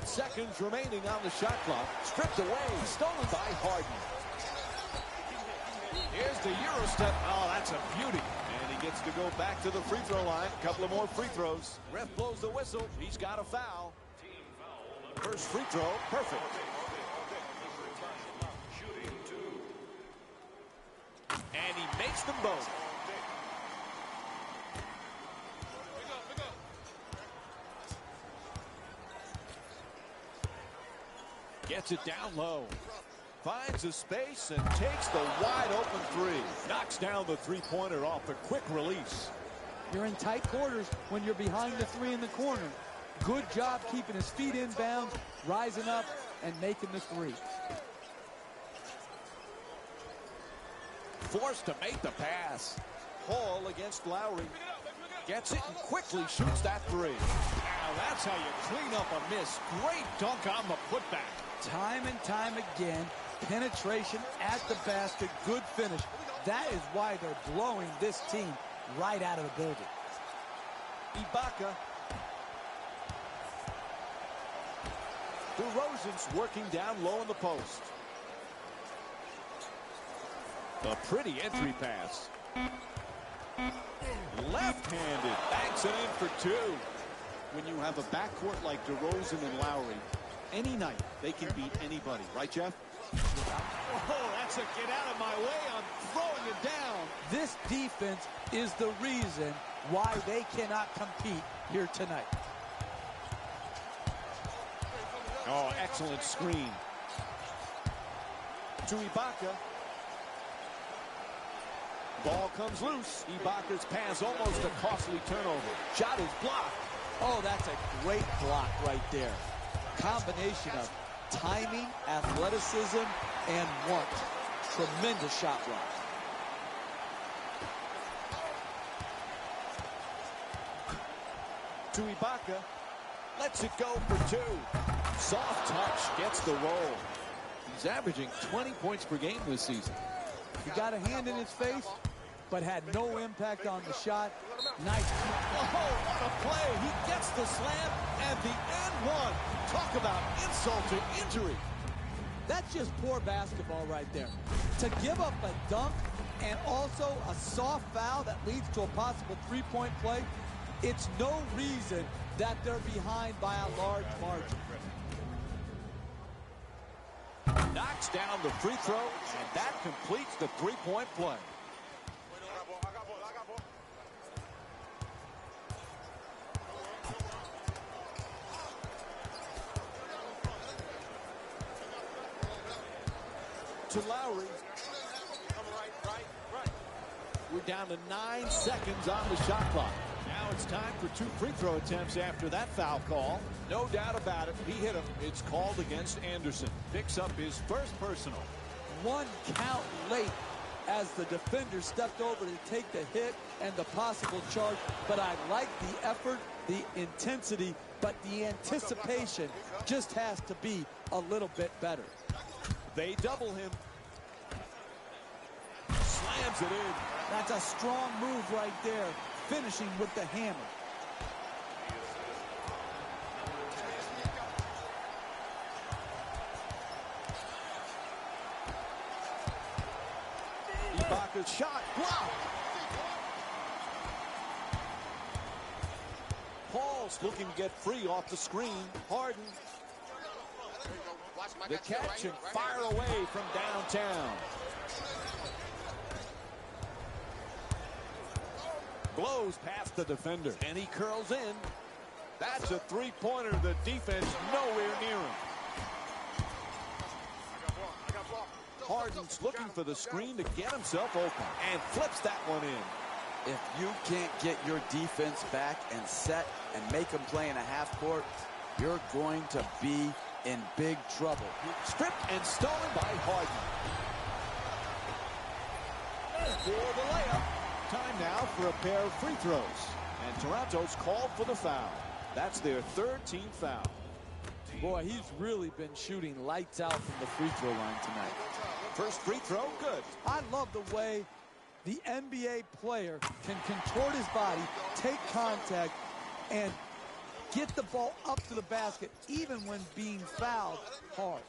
8 seconds remaining on the shot clock. Stripped away, stolen by Harden. Here's the Euro step. Oh, that's a beauty. And he gets to go back to the free throw line. A couple of more free throws. Ref blows the whistle. He's got a foul. First free throw, perfect. And he makes them both. Gets it down low. Finds a space and takes the wide open three. Knocks down the three-pointer off the quick release. You're in tight quarters when you're behind the three in the corner. Good job keeping his feet in bounds, rising up, and making the three. Forced to make the pass. Hall against Lowry. Gets it and quickly shoots that three. Now that's how you clean up a miss. Great dunk on the putback. Time and time again, penetration at the basket, good finish. That is why they're blowing this team right out of the building. Ibaka. DeRozan's working down low in the post. A pretty entry pass. Left-handed. Banks it in for two. When you have a backcourt like DeRozan and Lowry, any night they can beat anybody. Right, Jeff? Oh, that's a get out of my way. I'm throwing it down. This defense is the reason why they cannot compete here tonight. Oh, excellent screen. To Ibaka. Ball comes loose. Ibaka's pass almost a costly turnover. Shot is blocked. Oh, that's a great block right there. Combination of timing, athleticism, and want. Tremendous shot block. To Ibaka. Lets it go for two. Soft touch gets the roll. He's averaging 20 points per game this season. He got a hand in his face, but had no impact on the shot. Nice. Oh, what a play. He gets the slam and the and one. Talk about insult to injury. That's just poor basketball right there. To give up a dunk and also a soft foul that leads to a possible three-point play, it's no reason that they're behind by a large margin. Knocks down the free throw, and that completes the three-point play. To Lowry. We're down to 9 seconds on the shot clock. Now it's time for 2 free throw attempts after that foul call. No doubt about it. He hit him. It's called against Anderson. Picks up his first personal. 1 count late as the defender stepped over to take the hit and the possible charge. But I like the effort, the intensity, but the anticipation just has to be a little bit better. They double him. Slams it in. That's a strong move right there, finishing with the hammer. Ibaka's shot blocked. Paul's looking to get free off the screen. Harden. The catch and fire away from downtown. Blows past the defender, and he curls in. That's a three-pointer. The defense nowhere near him. Harden's looking for the screen to get himself open, and flips that one in. If you can't get your defense back and set and make them play in a half court, you're going to be in big trouble. Stripped and stolen by Harden. For the layup. Time now for a pair of free throws. And Toronto's called for the foul. That's their 3rd team foul. Boy, he's really been shooting lights out from the free throw line tonight. First free throw, good. I love the way the NBA player can contort his body, take contact, and get the ball up to the basket, even when being fouled hard.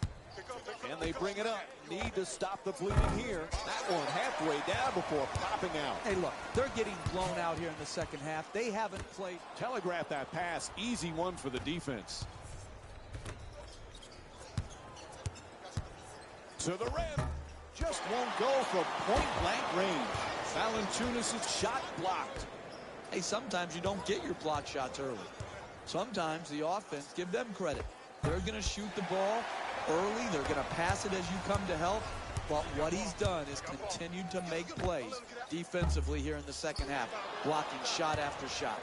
And they bring it up. Need to stop the bleeding here. That one halfway down before popping out. Hey, look, they're getting blown out here in the second half. They haven't played. Telegraph that pass. Easy one for the defense. To the rim. Just won't go from point-blank range. Valanciunas' shot blocked. Hey, sometimes you don't get your block shots early. Sometimes the offense, give them credit. They're going to shoot the ball early. They're going to pass it as you come to help. But what he's done is continued to make plays defensively here in the second half, blocking shot after shot.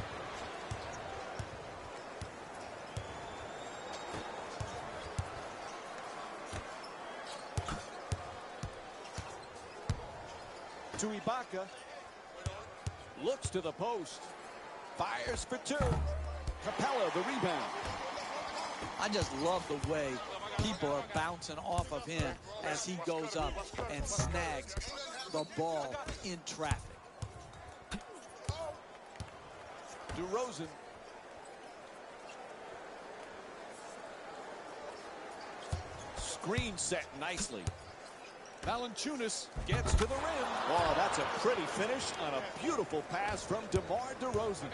To Ibaka. Looks to the post. Fires for two. Capella, the rebound. I just love the way people are bouncing off of him as he goes up and snags the ball in traffic. DeRozan. Screen set nicely. Valanciunas gets to the rim. Oh, that's a pretty finish on a beautiful pass from DeMar DeRozan.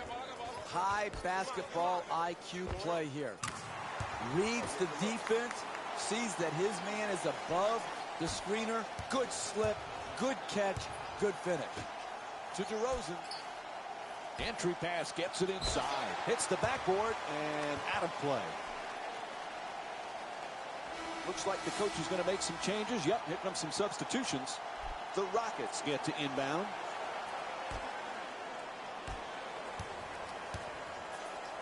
High basketball IQ play here. Reads the defense, sees that his man is above the screener. Good slip, good catch, good finish. To DeRozan. Entry pass gets it inside. Hits the backboard and out of play. Looks like the coach is going to make some changes. Yep, here comes some substitutions. The Rockets get to inbound.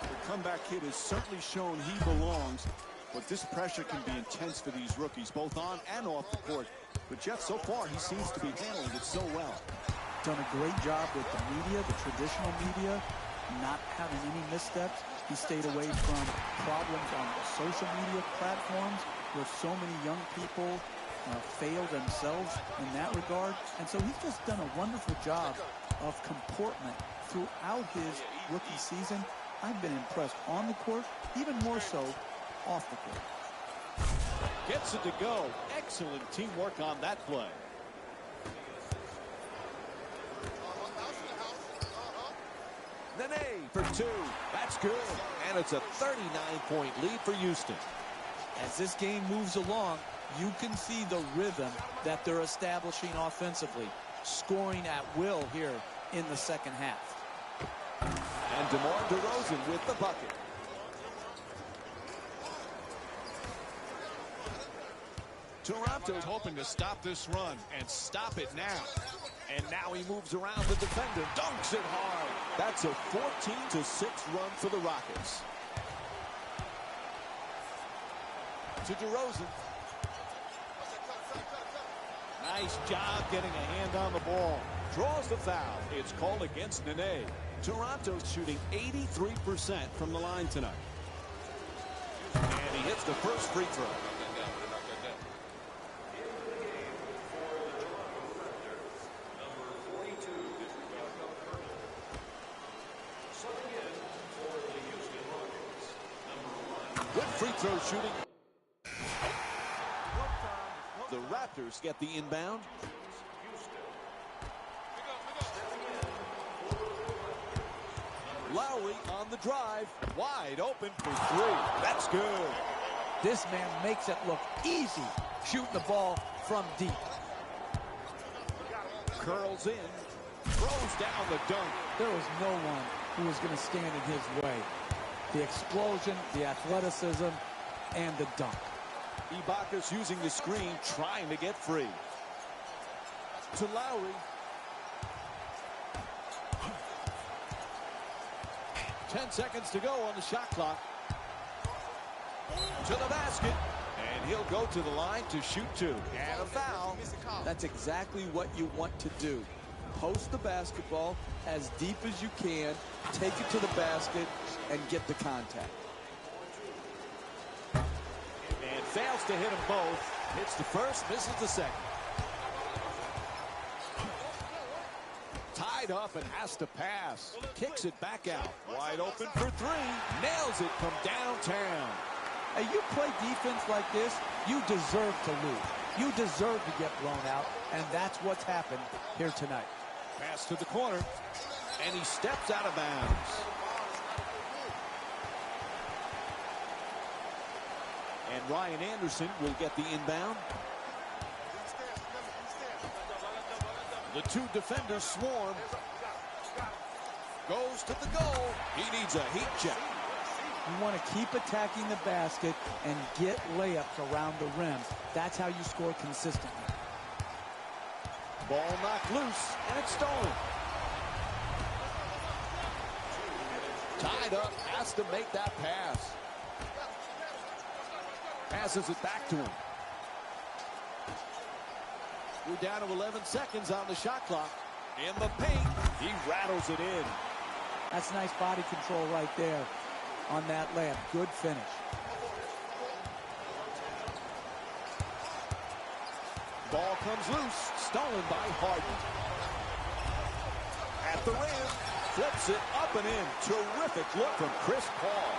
The comeback kid has certainly shown he belongs, but this pressure can be intense for these rookies, both on and off the court. But Jeff, so far, he seems to be handling it so well. Done a great job with the media, the traditional media, not having any missteps. He stayed away from problems on the social media platforms where so many young people fail themselves in that regard. And so he's just done a wonderful job of comportment throughout his rookie season. I've been impressed on the court, even more so off the court. Gets it to go. Excellent teamwork on that play. Nene for two. That's good. And it's a 39-point lead for Houston. As this game moves along, you can see the rhythm that they're establishing offensively, scoring at will here in the second half. And DeMar DeRozan with the bucket. Toronto's hoping to stop this run and stop it now. And now he moves around the defender, dunks it hard. That's a 14-6 run for the Rockets. To DeRozan. Nice job getting a hand on the ball. Draws the foul. It's called against Nene. Toronto's shooting 83% from the line tonight. And he hits the first free throw. Good free throw shooting. The Raptors get the inbound. Lowry on the drive. Wide open for three. That's good. This man makes it look easy shooting the ball from deep. Curls in. Throws down the dunk. There was no one who was going to stand in his way. The explosion, the athleticism, and the dunk. Ibaka's using the screen, trying to get free. To Lowry. 10 seconds to go on the shot clock. To the basket. And he'll go to the line to shoot two. And a foul. That's exactly what you want to do. Post the basketball as deep as you can, take it to the basket, and get the contact. And fails to hit them both. Hits the first, misses the second. Tied up and has to pass. Kicks it back out. Wide open for three. Nails it from downtown. Hey, you play defense like this, you deserve to lose. You deserve to get blown out, and that's what's happened here tonight. Pass to the corner, and he steps out of bounds. And Ryan Anderson will get the inbound. The two defenders swarm. Goes to the goal. He needs a heat check. You want to keep attacking the basket and get layups around the rim. That's how you score consistently. Ball knocked loose, and it's stolen. Tied up, has to make that pass. Passes it back to him. We're down to 11 seconds on the shot clock. In the paint, he rattles it in. That's nice body control right there on that layup. Good finish. Ball comes loose, stolen by Harden. At the rim, flips it up and in. Terrific look from Chris Paul.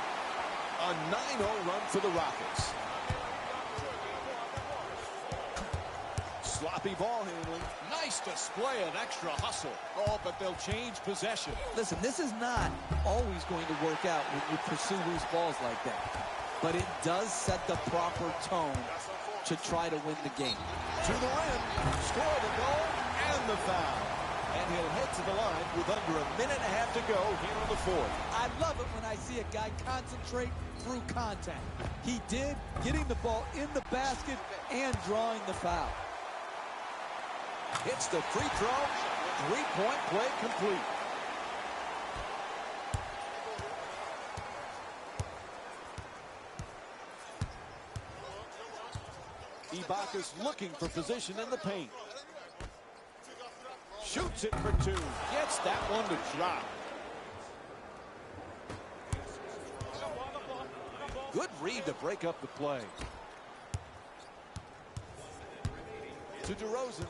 A 9-0 run for the Rockets. Sloppy ball handling. Nice display of extra hustle. Oh, but they'll change possession. Listen, this is not always going to work out when you pursue loose balls like that. But it does set the proper tone to try to win the game. To the rim, score the goal and the foul. And he'll head to the line with under a minute and a half to go here in the fourth. I love it when I see a guy concentrate through contact. He did, getting the ball in the basket and drawing the foul. Hits the free throw. Three-point play complete. Ibaka's looking for position in the paint. Shoots it for two. Gets that one to drop. Good read to break up the play. To DeRozan.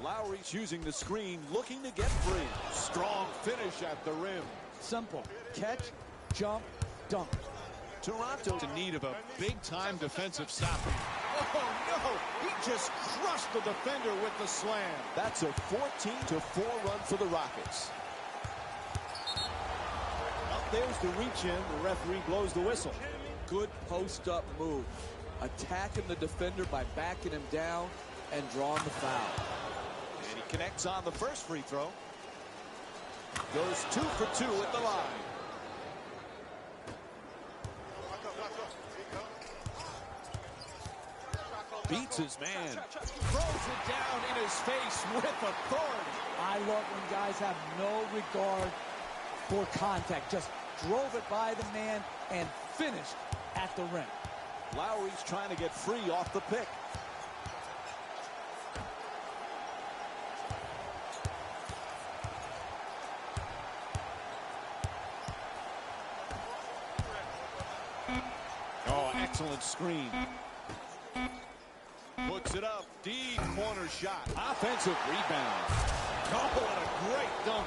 Lowry's using the screen, looking to get free. Strong finish at the rim. Simple. Catch, jump, dunk. Toronto's in need of a big-time defensive stop. Oh, no! He just crushed the defender with the slam. That's a 14-4 run for the Rockets. Up there's the reach-in. The referee blows the whistle. Good post-up move. Attacking the defender by backing him down and drawing the foul. And he connects on the first free throw. Goes 2 for 2 at the line. Beats his man. Throws it down in his face with authority. I love when guys have no regard for contact. Just drove it by the man and finished at the rim. Lowry's trying to get free off the pick. Oh, excellent screen. Puts it up. Deep corner shot. Offensive rebound. Oh, what a great dunk.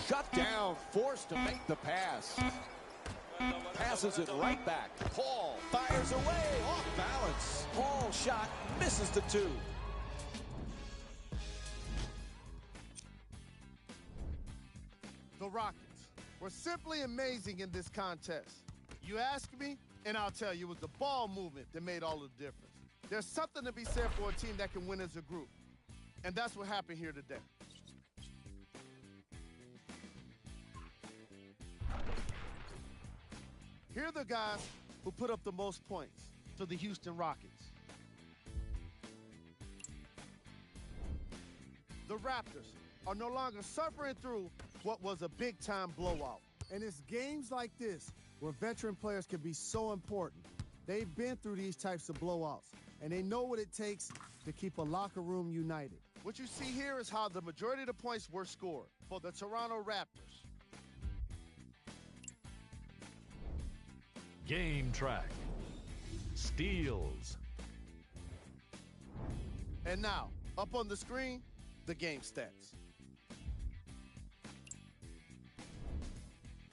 Shut down. Forced to make the pass. Passes it right back. Paul fires away. Off balance. Paul shot. Misses the two. The Rockets were simply amazing in this contest. You ask me, and I'll tell you, it was the ball movement that made all the difference. There's something to be said for a team that can win as a group, and that's what happened here today. Here are the guys who put up the most points for the Houston Rockets. The Raptors are no longer suffering through what was a big-time blowout. And it's games like this where veteran players can be so important. They've been through these types of blowouts, and they know what it takes to keep a locker room united. What you see here is how the majority of the points were scored for the Toronto Raptors. Game track. Steals. And now, up on the screen, the game stats.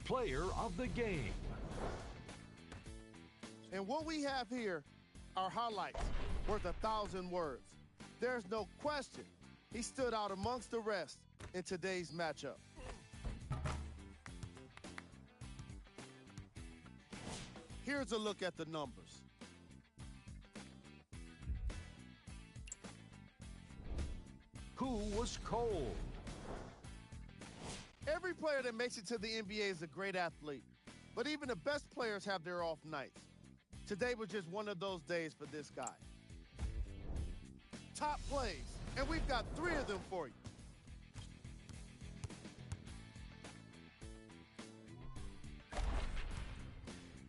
Player of the game. And what we have here are highlights worth 1,000 words. There's no question he stood out amongst the rest in today's matchup. Here's a look at the numbers. Who was cold? Every player that makes it to the NBA is a great athlete, but even the best players have their off nights. Today was just one of those days for this guy. Top plays, and we've got 3 of them for you.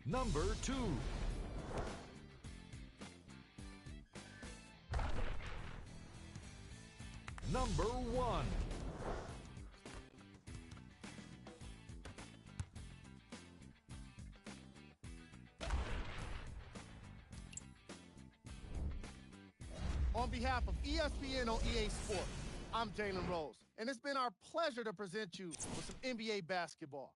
Number 2. Number 1. On behalf of ESPN on EA Sports, I'm Jalen Rose, and it's been our pleasure to present you with some NBA basketball.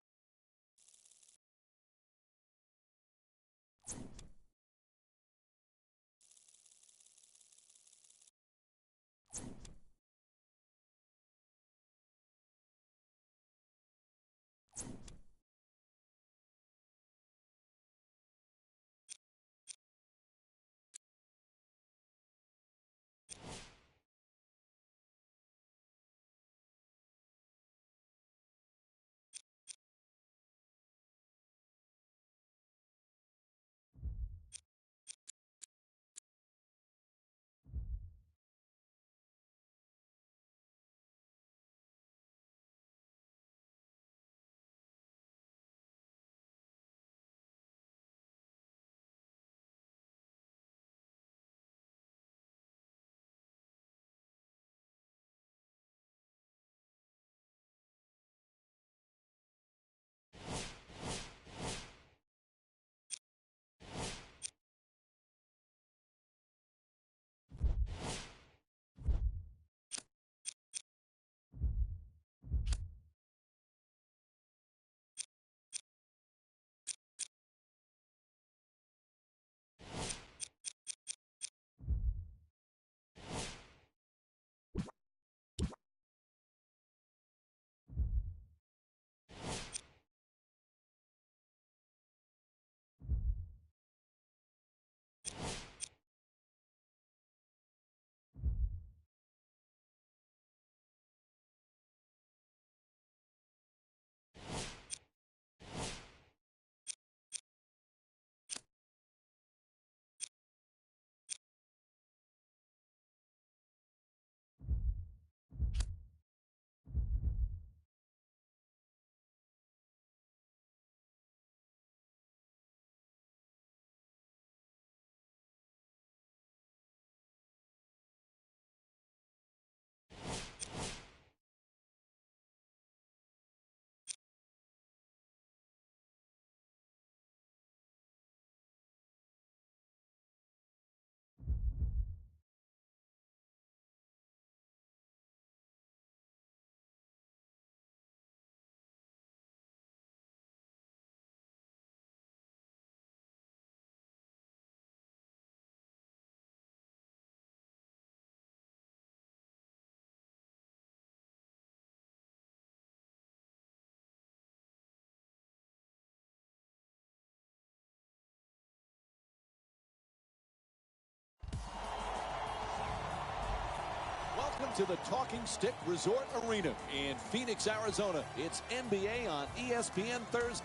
Welcome to the Talking Stick Resort Arena in Phoenix, Arizona. It's NBA on ESPN Thursday.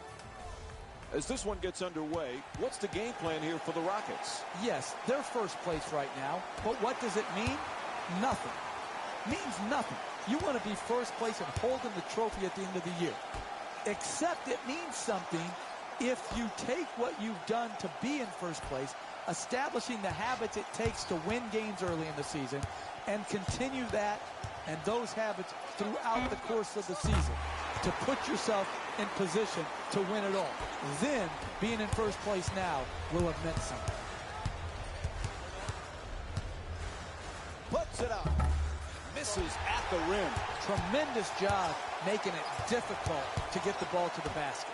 As this one gets underway, what's the game plan here for the Rockets? Yes, they're first place right now, but what does it mean? Nothing. Means nothing. You want to be first place and holding the trophy at the end of the year. Except it means something if you take what you've done to be in first place, establishing the habits it takes to win games early in the season, and continue that and those habits throughout the course of the season to put yourself in position to win it all. Then, being in first place now will have meant something. Puts it up. Misses at the rim. Tremendous job making it difficult to get the ball to the basket.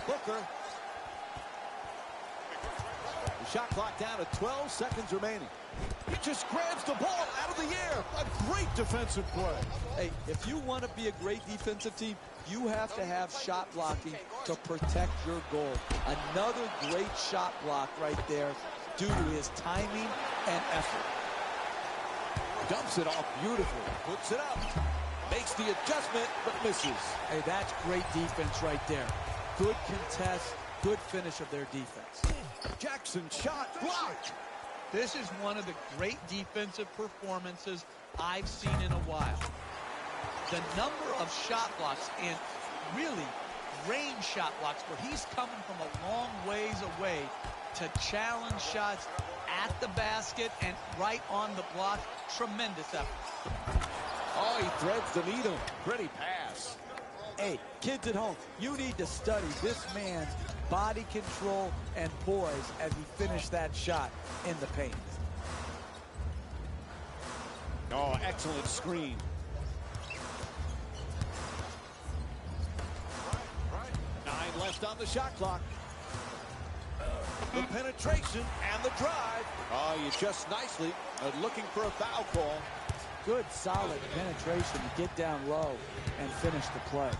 Booker. The shot clock down to 12 seconds remaining. He just grabs the ball out of the air. A great defensive play. Hey, if you want to be a great defensive team, you have to have shot blocking to protect your goal. Another great shot block right there due to his timing and effort. Dumps it off beautifully. Puts it up. Makes the adjustment, but misses. Hey, that's great defense right there. Good contest, good finish of their defense. Jackson shot blocked. This is one of the great defensive performances I've seen in a while. The number of shot blocks and really range shot blocks where he's coming from a long ways away to challenge shots at the basket and right on the block. Tremendous effort. Oh, he threads the needle. Pretty pass. Hey, kids at home, you need to study this man's body control and poise as he finished that shot in the paint. Oh, excellent screen. Nine left on the shot clock. The penetration and the drive. Oh, you just nicely looking for a foul call. Good, solid penetration to get down low and finish the play.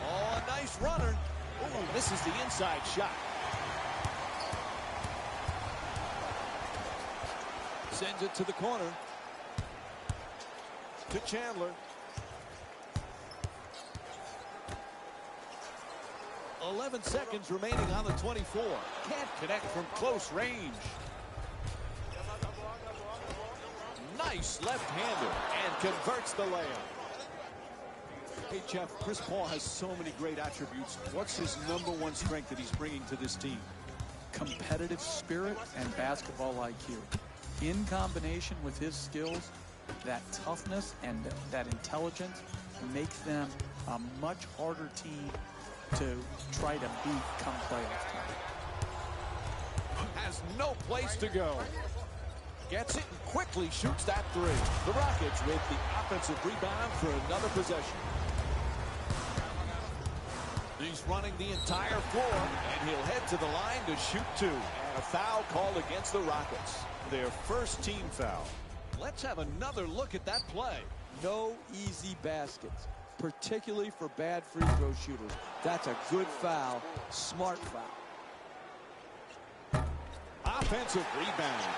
Oh, a nice runner. Ooh, this is the inside shot. Sends it to the corner. To Chandler. 11 seconds remaining on the 24. Can't connect from close range. Nice left-hander and converts the layup. Hey, Jeff, Chris Paul has so many great attributes. What's his #1 strength that he's bringing to this team? Competitive spirit and basketball IQ. In combination with his skills, that toughness and that intelligence makes them a much harder team to try to beat come playoff time. Has no place to go. Gets it and quickly shoots that three. The Rockets with the offensive rebound for another possession. He's running the entire floor, and he'll head to the line to shoot two. And a foul called against the Rockets. Their first team foul. Let's have another look at that play. No easy baskets, particularly for bad free throw shooters. That's a good foul, smart foul. Offensive rebound.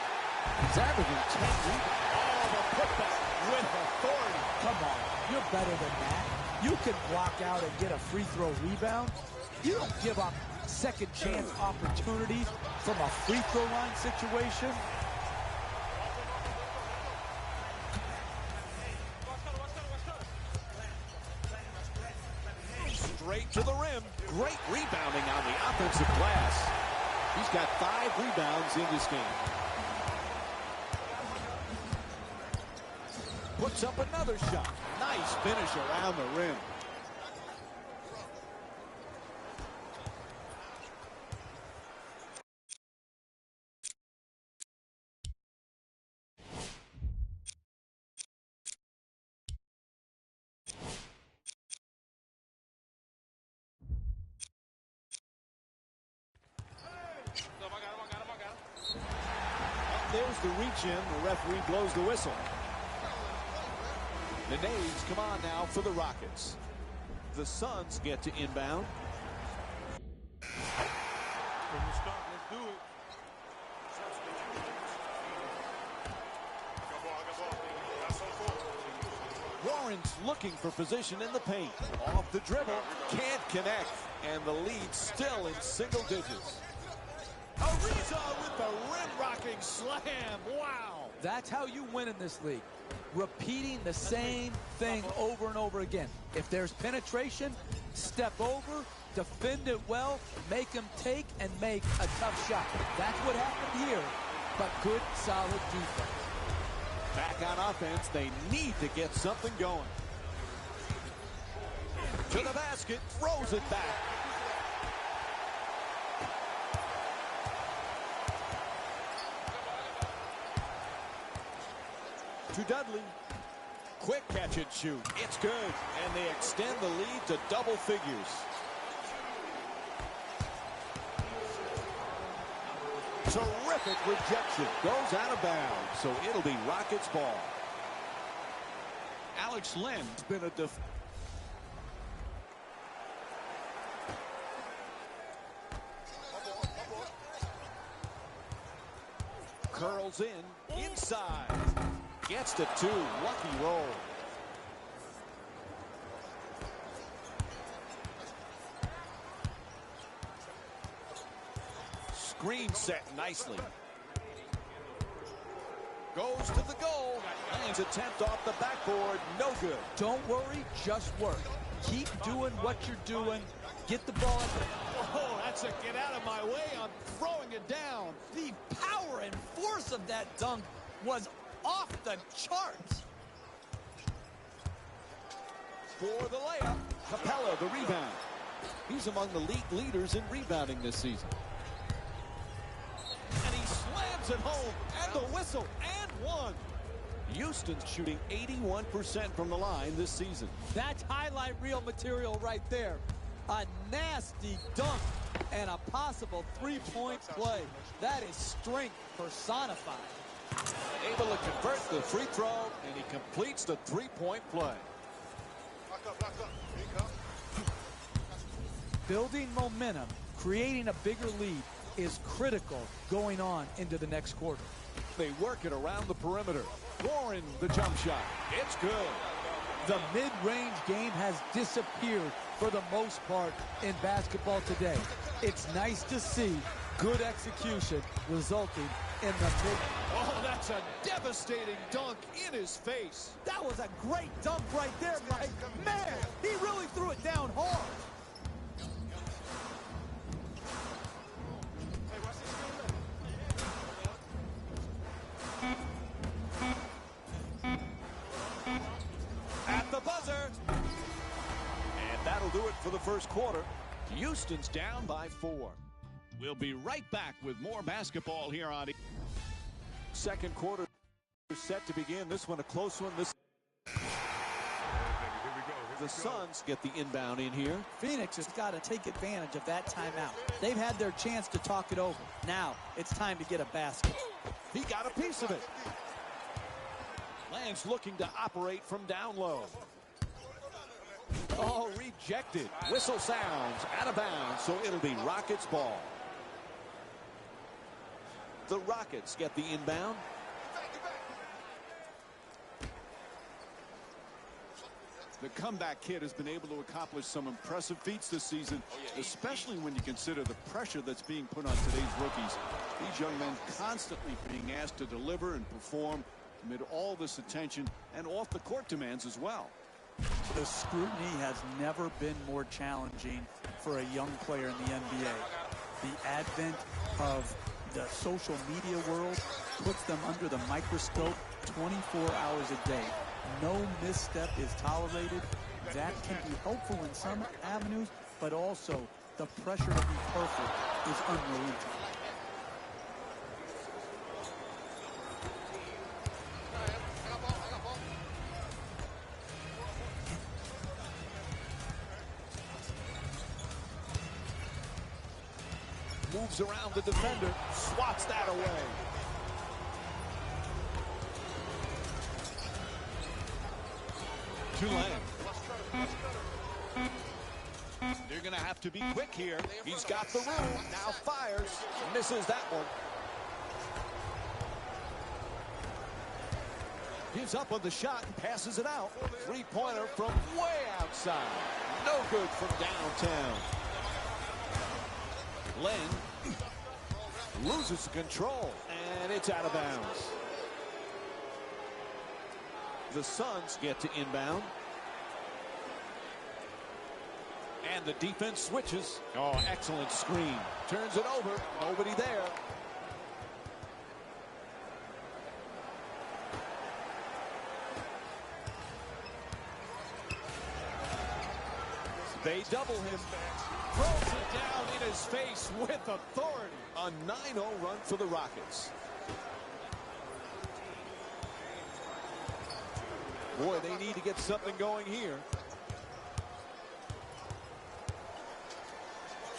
He's averaging 10 rebounds. Oh, the putback with authority. Come on, you're better than that. You can block out and get a free throw rebound. You don't give up second chance opportunities from a free throw line situation. Straight to the rim. Great rebounding on the offensive glass. He's got 5 rebounds in this game. Puts up another shot. Nice finish around the rim. There's the reach in. The referee blows the whistle. The nades come on now for the Rockets. The Suns get to inbound. Let's do it. Warren's looking for position in the paint. Off the dribble, can't connect. And the lead still in single digits. Ariza with the rim-rocking slam. Wow. That's how you win in this league. Repeating the same thing over and over again. If there's penetration, step over, defend it well, make them take and make a tough shot. That's what happened here, but good, solid defense. Back on offense, they need to get something going. To the basket, throws it back. To Dudley. Quick catch and shoot. It's good. And they extend the lead to double figures. Terrific rejection. Goes out of bounds. So it'll be Rockets ball. Alex Len's been a curls in. Inside. Gets to 2. Lucky roll. Screen set nicely. Goes to the goal. Lands attempt off the backboard. No good. Don't worry, just work. Keep doing what you're doing get the ball at the... Oh, that's a get out of my way. I'm throwing it down. The power and force of that dunk was off the charts. For the layup, Capella, the rebound. He's among the league leaders in rebounding this season. And he slams it home, and the whistle, and one. Houston's shooting 81% from the line this season. That's highlight reel material right there. A nasty dunk and a possible three-point play. That is strength personified. Able to convert the free throw, and he completes the three-point play. Back up. Here you come. Building momentum, creating a bigger lead is critical going on into the next quarter. They work it around the perimeter. Warren, the jump shot. It's good. The mid-range game has disappeared for the most part in basketball today. It's nice to see good execution resulting in the mid. Oh, that's a devastating dunk in his face. That was a great dunk right there, Mike. Man, he really threw it down hard. At the buzzer. And that'll do it for the first quarter. Houston's down by 4. We'll be right back with more basketball here on second quarter set to begin. This one a close one. The Suns get the inbound in here. Phoenix has got to take advantage of that timeout. They've had their chance to talk it over. Now it's time to get a basket. He got a piece of it. Lance looking to operate from down low. Oh, rejected. Whistle sounds out of bounds, so it'll be Rockets ball. The Rockets get the inbound. The comeback kid has been able to accomplish some impressive feats this season, especially when you consider the pressure that's being put on today's rookies. These young men constantly being asked to deliver and perform amid all this attention and off the court demands as well. The scrutiny has never been more challenging for a young player in the NBA. The advent of the social media world puts them under the microscope 24 hours a day. No misstep is tolerated. That can be helpful in some avenues, but also the pressure to be perfect is unrelenting. Moves around the defender, swats that away. Tulane. They're going to have to be quick here. He's got the room. Now fires. Misses that one. Gives up on the shot and passes it out. Three-pointer from way outside. No good from downtown. Len loses control, and it's out of bounds. The Suns get to inbound. And the defense switches. Oh, excellent screen. Turns it over. Nobody there. They double him. Throws it down in his face with authority. A 9-0 run for the Rockets. Boy, they need to get something going here.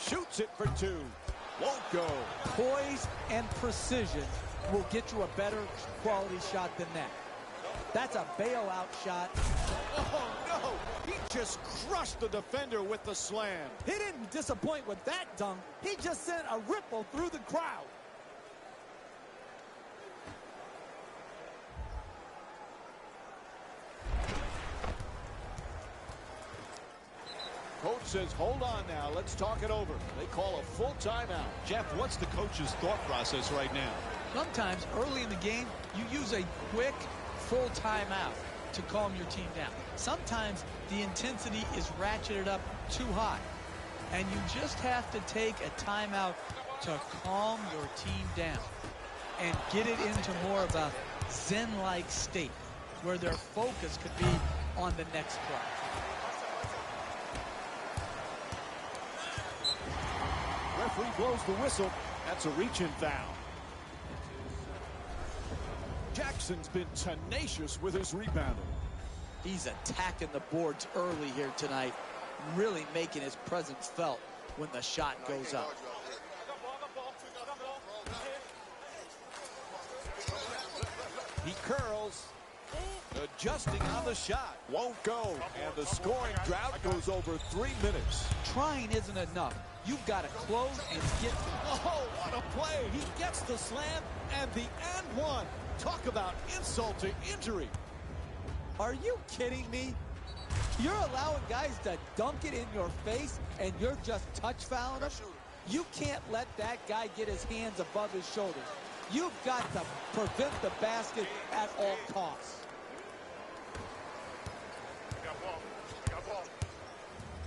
Shoots it for 2. Won't go. Poise and precision will get you a better quality shot than that. That's a bailout shot. Oh, no. He just crushed the defender with the slam. He didn't disappoint with that dunk. He just sent a ripple through the crowd. Coach says, hold on now. Let's talk it over. They call a full timeout. Jeff, what's the coach's thought process right now? Sometimes early in the game, you use a quick full timeout to calm your team down. Sometimes the intensity is ratcheted up too high. And you just have to take a timeout to calm your team down and get it into more of a zen-like state where their focus could be on the next play. Referee blows the whistle. That's a reach-in foul. Jackson's been tenacious with his rebounding. He's attacking the boards early here tonight, really making his presence felt when the shot goes up. He curls, adjusting on the shot. Won't go, and the scoring drought goes over 3 minutes. Trying isn't enough. You've got to close and get to. Oh, what a play. He gets the slam and the and one. Talk about insult to injury. Are you kidding me? You're allowing guys to dunk it in your face and you're just touch fouling them? You can't let that guy get his hands above his shoulders. You've got to prevent the basket at all costs.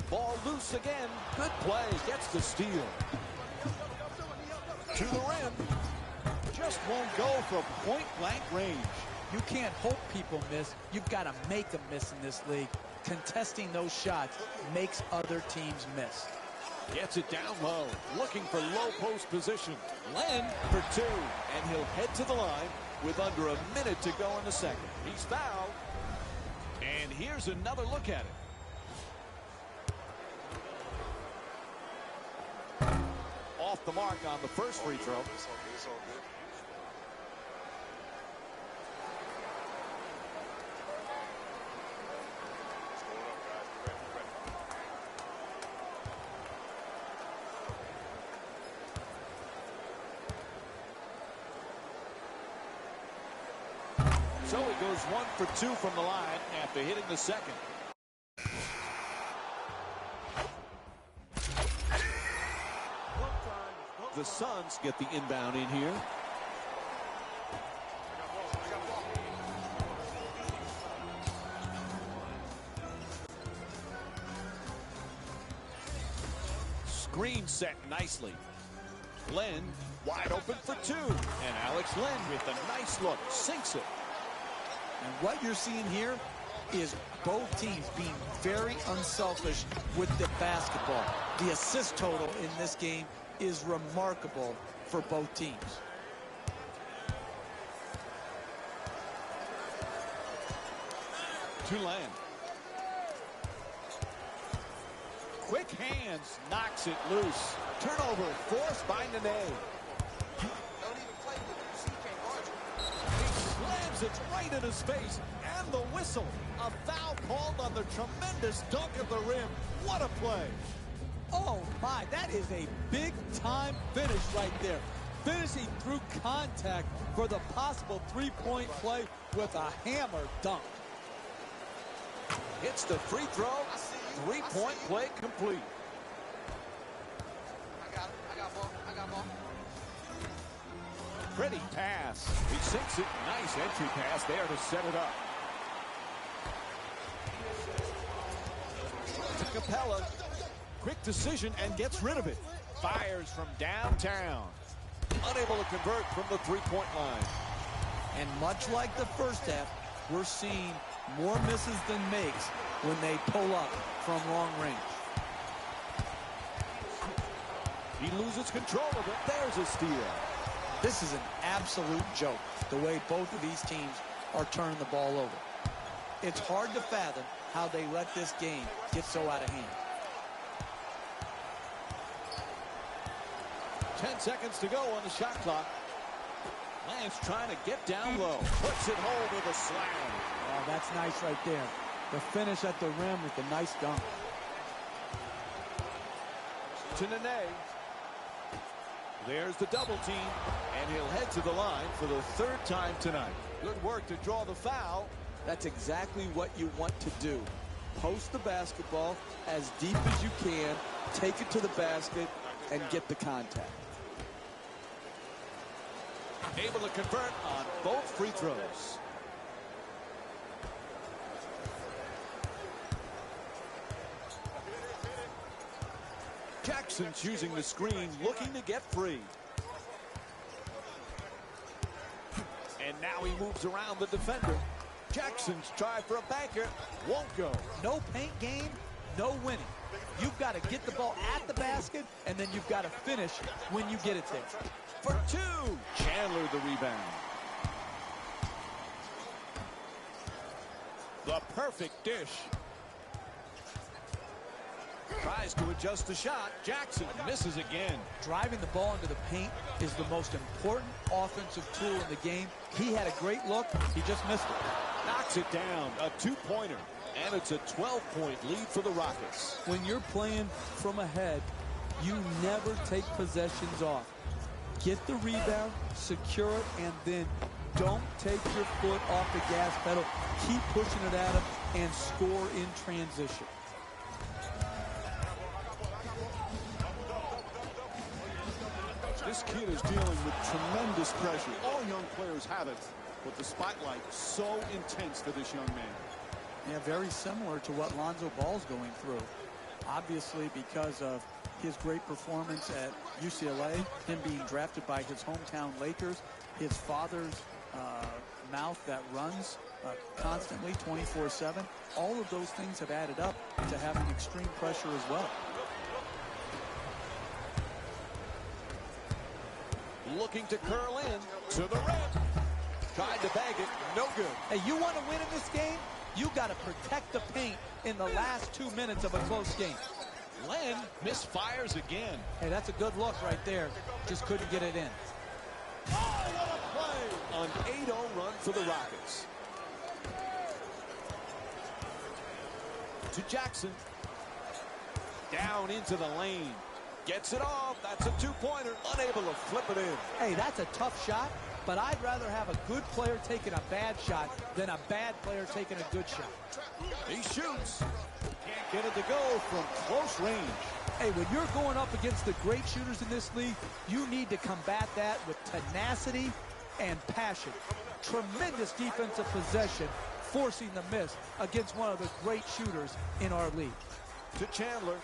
Ball loose again. Good play. Gets the steal. To the rim. Just won't go from point-blank range. You can't hope people miss. You've got to make them miss in this league. Contesting those shots makes other teams miss. Gets it down low. Looking for low post position. Len for two. And he'll head to the line with under a minute to go in the second. He's fouled. And here's another look at it. Off the mark on the first free throw. It's all good. It's all good. It's going up, guys. Be ready. So he goes 1 for 2 from the line after hitting the second. The Suns get the inbound in here. Screen set nicely. Len wide open for two. And Alex Len with a nice look. Sinks it. And what you're seeing here is both teams being very unselfish with the basketball. The assist total in this game is remarkable for both teams. To Len. Quick hands, knocks it loose. Turnover forced by Nene. He slams it right in his face, and the whistle. A foul called on the tremendous dunk at the rim. What a play. Oh my, that is a big-time finish right there. Finishing through contact for the possible three-point play with a hammer dunk. Hits the free throw. Three-point play complete. I got ball. Pretty pass. He sinks it. Nice entry pass there to set it up. To Capella. Quick decision and gets rid of it. Fires from downtown. Unable to convert from the three-point line. And much like the first half, we're seeing more misses than makes when they pull up from long range. He loses control of it. There's a steal. This is an absolute joke, the way both of these teams are turning the ball over. It's hard to fathom how they let this game get so out of hand. 10 seconds to go on the shot clock. Lance trying to get down low. Puts it home with a slam. Oh, that's nice right there. The finish at the rim with the nice dunk. To Nene. There's the double team. And he'll head to the line for the third time tonight. Good work to draw the foul. That's exactly what you want to do. Post the basketball as deep as you can, take it to the basket, and get the contact. Able to convert on both free throws. Jackson's using the screen, looking to get free. And now he moves around the defender. Jackson's try for a banker. Won't go. No paint game, no winning. You've got to get the ball at the basket, and then you've got to finish when you get it there. For two. Chandler the rebound. The perfect dish. Tries to adjust the shot. Jackson misses again. Driving the ball into the paint is the most important offensive tool in the game. He had a great look. He just missed it. Knocks it down. A two-pointer. And it's a 12-point lead for the Rockets. When you're playing from ahead, you never take possessions off. Get the rebound, secure it, and then don't take your foot off the gas pedal. Keep pushing it at him and score in transition. This kid is dealing with tremendous pressure. All young players have it, but the spotlight so intense for this young man. Yeah, very similar to what Lonzo Ball's going through. Obviously, because of his great performance at UCLA, him being drafted by his hometown Lakers, his father's mouth that runs constantly 24/7. All of those things have added up to having extreme pressure as well. Looking to curl in to the rim. Tried to bag it. No good. Hey, you want to win in this game? You got to protect the paint in the last 2 minutes of a close game. Len misfires again. Hey, that's a good look right there. Just couldn't get it in. Oh, what a play. An 8-0 run for the Rockets. To Jackson. Down into the lane. Gets it off. That's a two-pointer. Unable to flip it in. Hey, that's a tough shot, but I'd rather have a good player taking a bad shot than a bad player taking a good shot. He shoots. Can't get it to go from close range. Hey, when you're going up against the great shooters in this league, you need to combat that with tenacity and passion. Tremendous defensive possession, forcing the miss against one of the great shooters in our league. To Chandler.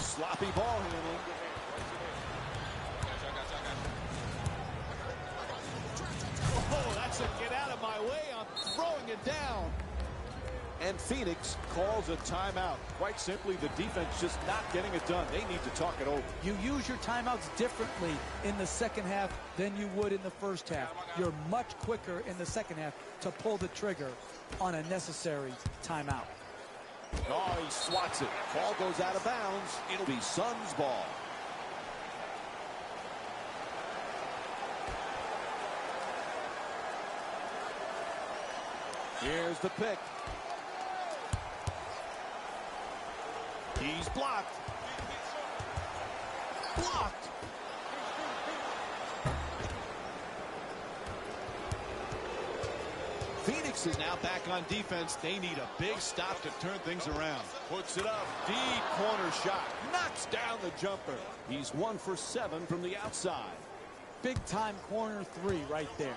Sloppy ball handling. Oh, that's a get out of my way. I'm throwing it down. And Phoenix calls a timeout. Quite simply, the defense just not getting it done. They need to talk it over. You use your timeouts differently in the second half than you would in the first half. You're much quicker in the second half to pull the trigger on a necessary timeout. Oh, he swats it. Ball goes out of bounds. It'll be Suns ball. Here's the pick. He's blocked. Blocked. Phoenix is now back on defense. They need a big stop to turn things around. Puts it up. Deep corner shot. Knocks down the jumper. He's 1 for 7 from the outside. Big time corner three right there.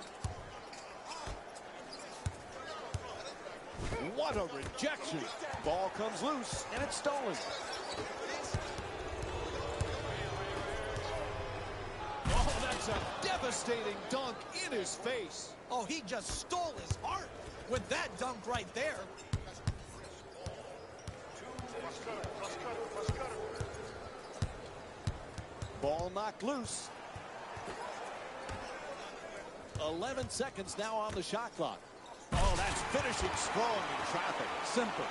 What a rejection. Ball comes loose, and it's stolen. Oh, that's a devastating dunk in his face. Oh, he just stole his heart with that dunk right there. Ball knocked loose. 11 seconds now on the shot clock. Oh, that's finishing strong in traffic. Simple.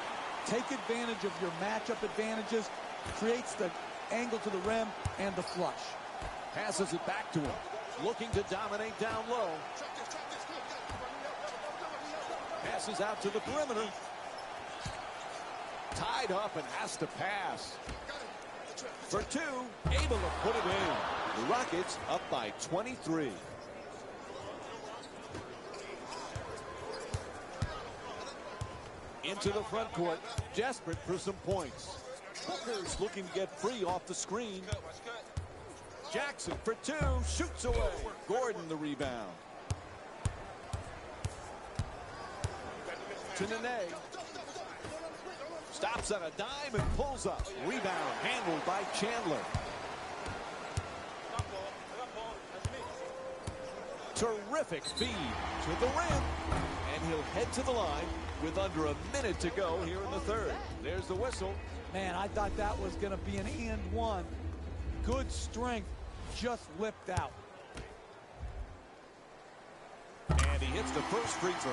Take advantage of your matchup advantages. Creates the angle to the rim and the flush. Passes it back to him. Looking to dominate down low. Passes out to the perimeter. Tied up and has to pass. For two, able to put it in. The Rockets up by 23. Into the front court, desperate for some points. Booker's looking to get free off the screen. Jackson for two, shoots away. Gordon the rebound. To Nene. Stops on a dime and pulls up. Rebound handled by Chandler. Terrific feed to the rim. And he'll head to the line with under a minute to go here in the third. There's the whistle. Man, I thought that was going to be an and one. Good strength, just whipped out. And he hits the first free throw.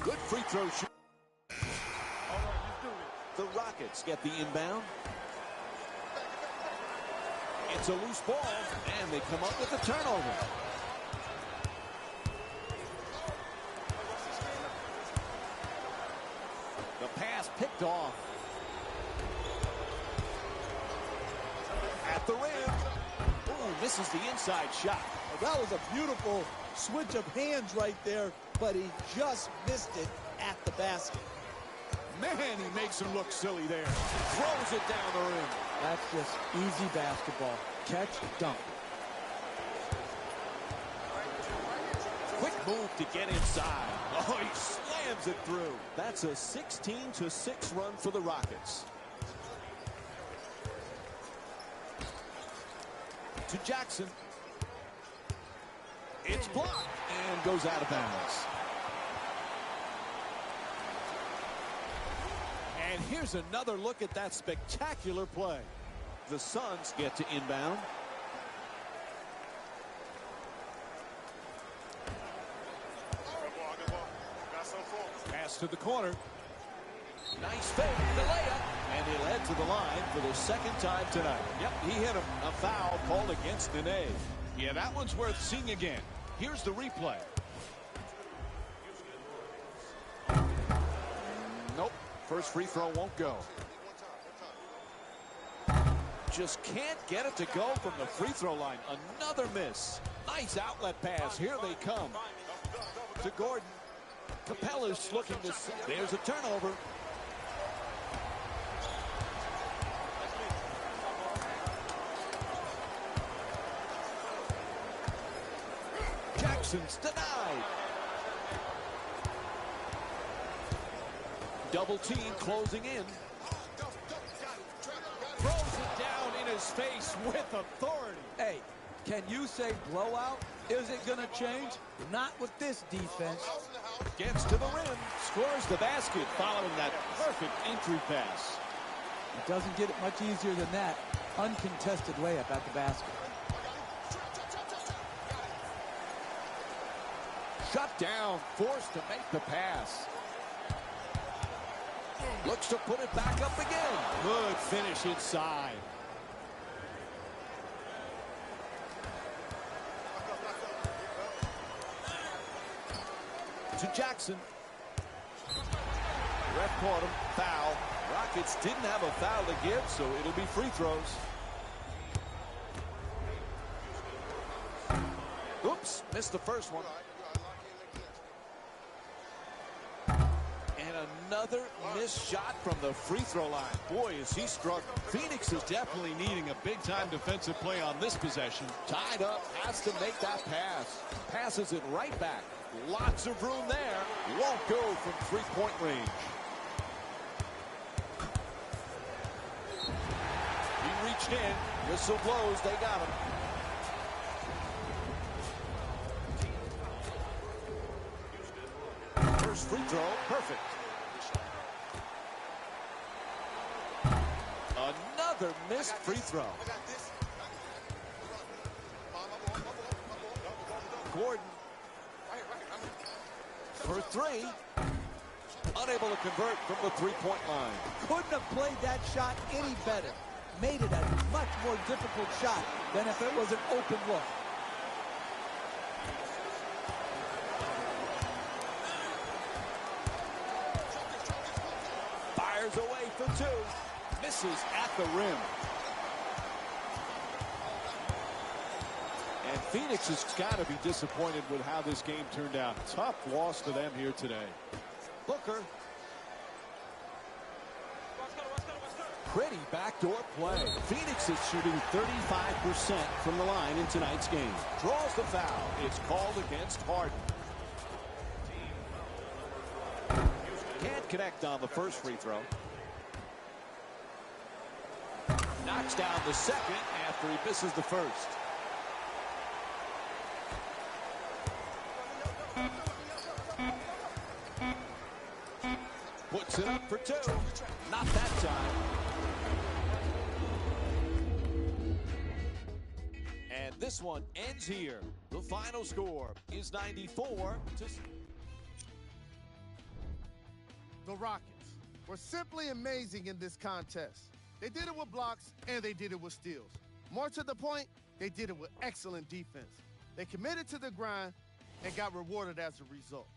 Good free throw shoot. The Rockets get the inbound. It's a loose ball, and they come up with a turnover. The pass picked off. At the rim. Ooh, misses the inside shot. That was a beautiful switch of hands right there, but he just missed it at the basket. Man, he makes him look silly there. Throws it down the rim. That's just easy basketball. Catch, dunk. Quick move to get inside. Oh, he slams it through. That's a 16-6 run for the Rockets. To Jackson. It's blocked and goes out of bounds. And here's another look at that spectacular play. The Suns get to inbound. Pass to the corner. Nice fake, the layup. And he'll head to the line for the second time tonight. Yep, he hit him. A foul called against Nene. Yeah, that one's worth seeing again. Here's the replay. Nope. First free throw won't go. Just can't get it to go from the free throw line. Another miss. Nice outlet pass. Here they come. To Gordon. Capella's looking to see. There's a turnover. Jackson's denied. Double team closing in. Throws it down in his face with authority. Hey, can you say blowout? Is it going to change? Not with this defense. Gets to the rim. Scores the basket following that perfect entry pass. It doesn't get it much easier than that. Uncontested layup at the basket. Shut down. Forced to make the pass. Looks to put it back up again. Good finish inside. To Jackson. Ref caught him. Foul. Rockets didn't have a foul to give, so it'll be free throws. Oops, missed the first one. And another missed shot from the free throw line. Boy, is he struggling. Phoenix is definitely needing a big-time defensive play on this possession. Tied up, has to make that pass. Passes it right back. Lots of room there. Won't go from three-point range. He reached in. Whistle blows. They got him. First free throw. Perfect. Another missed free throw. Gordon. For three. Unable to convert from the three-point line. Couldn't have played that shot any better. Made it a much more difficult shot than if it was an open look. Fires away for two. Misses at the rim. And Phoenix has got to be disappointed with how this game turned out. Tough loss for them here today. Booker. pretty backdoor play. Phoenix is shooting 35% from the line in tonight's game. Draws the foul. It's called against Harden. Can't connect on the first free throw. Knocks down the second after he misses the first. Puts it up for two. Not that time. And this one ends here. The final score is 94 to... The Rockets were simply amazing in this contest. They did it with blocks, and they did it with steals. More to the point, they did it with excellent defense. They committed to the grind and got rewarded as a result.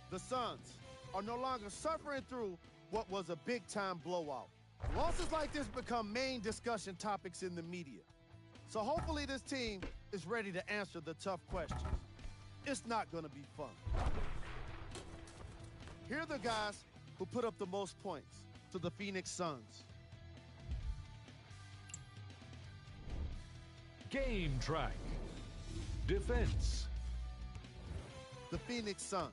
The Suns are no longer suffering through what was a big-time blowout. Losses like this become main discussion topics in the media. So hopefully this team is ready to answer the tough questions. It's not going to be fun. Here are the guys who put up the most points to the Phoenix Suns. Game track. Defense. The Phoenix Suns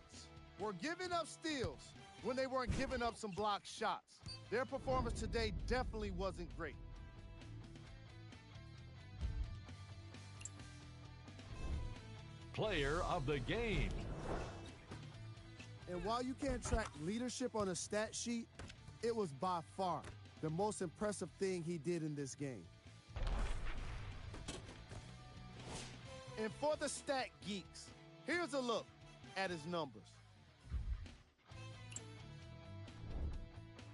were giving up steals when they weren't giving up some blocked shots. Their performance today definitely wasn't great. Player of the game. And while you can't track leadership on a stat sheet, it was by far the most impressive thing he did in this game. And for the stat geeks, here's a look at his numbers.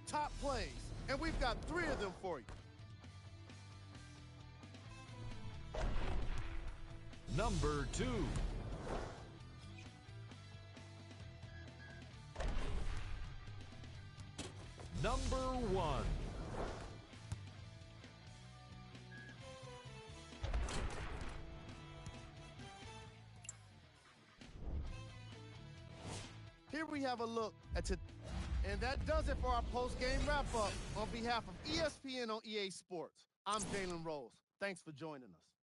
Top plays, and we've got 3 of them for you. Number 2. Number 1. Here we have a look at it. And that does it for our post-game wrap-up. On behalf of ESPN on EA Sports, I'm Jalen Rose. Thanks for joining us.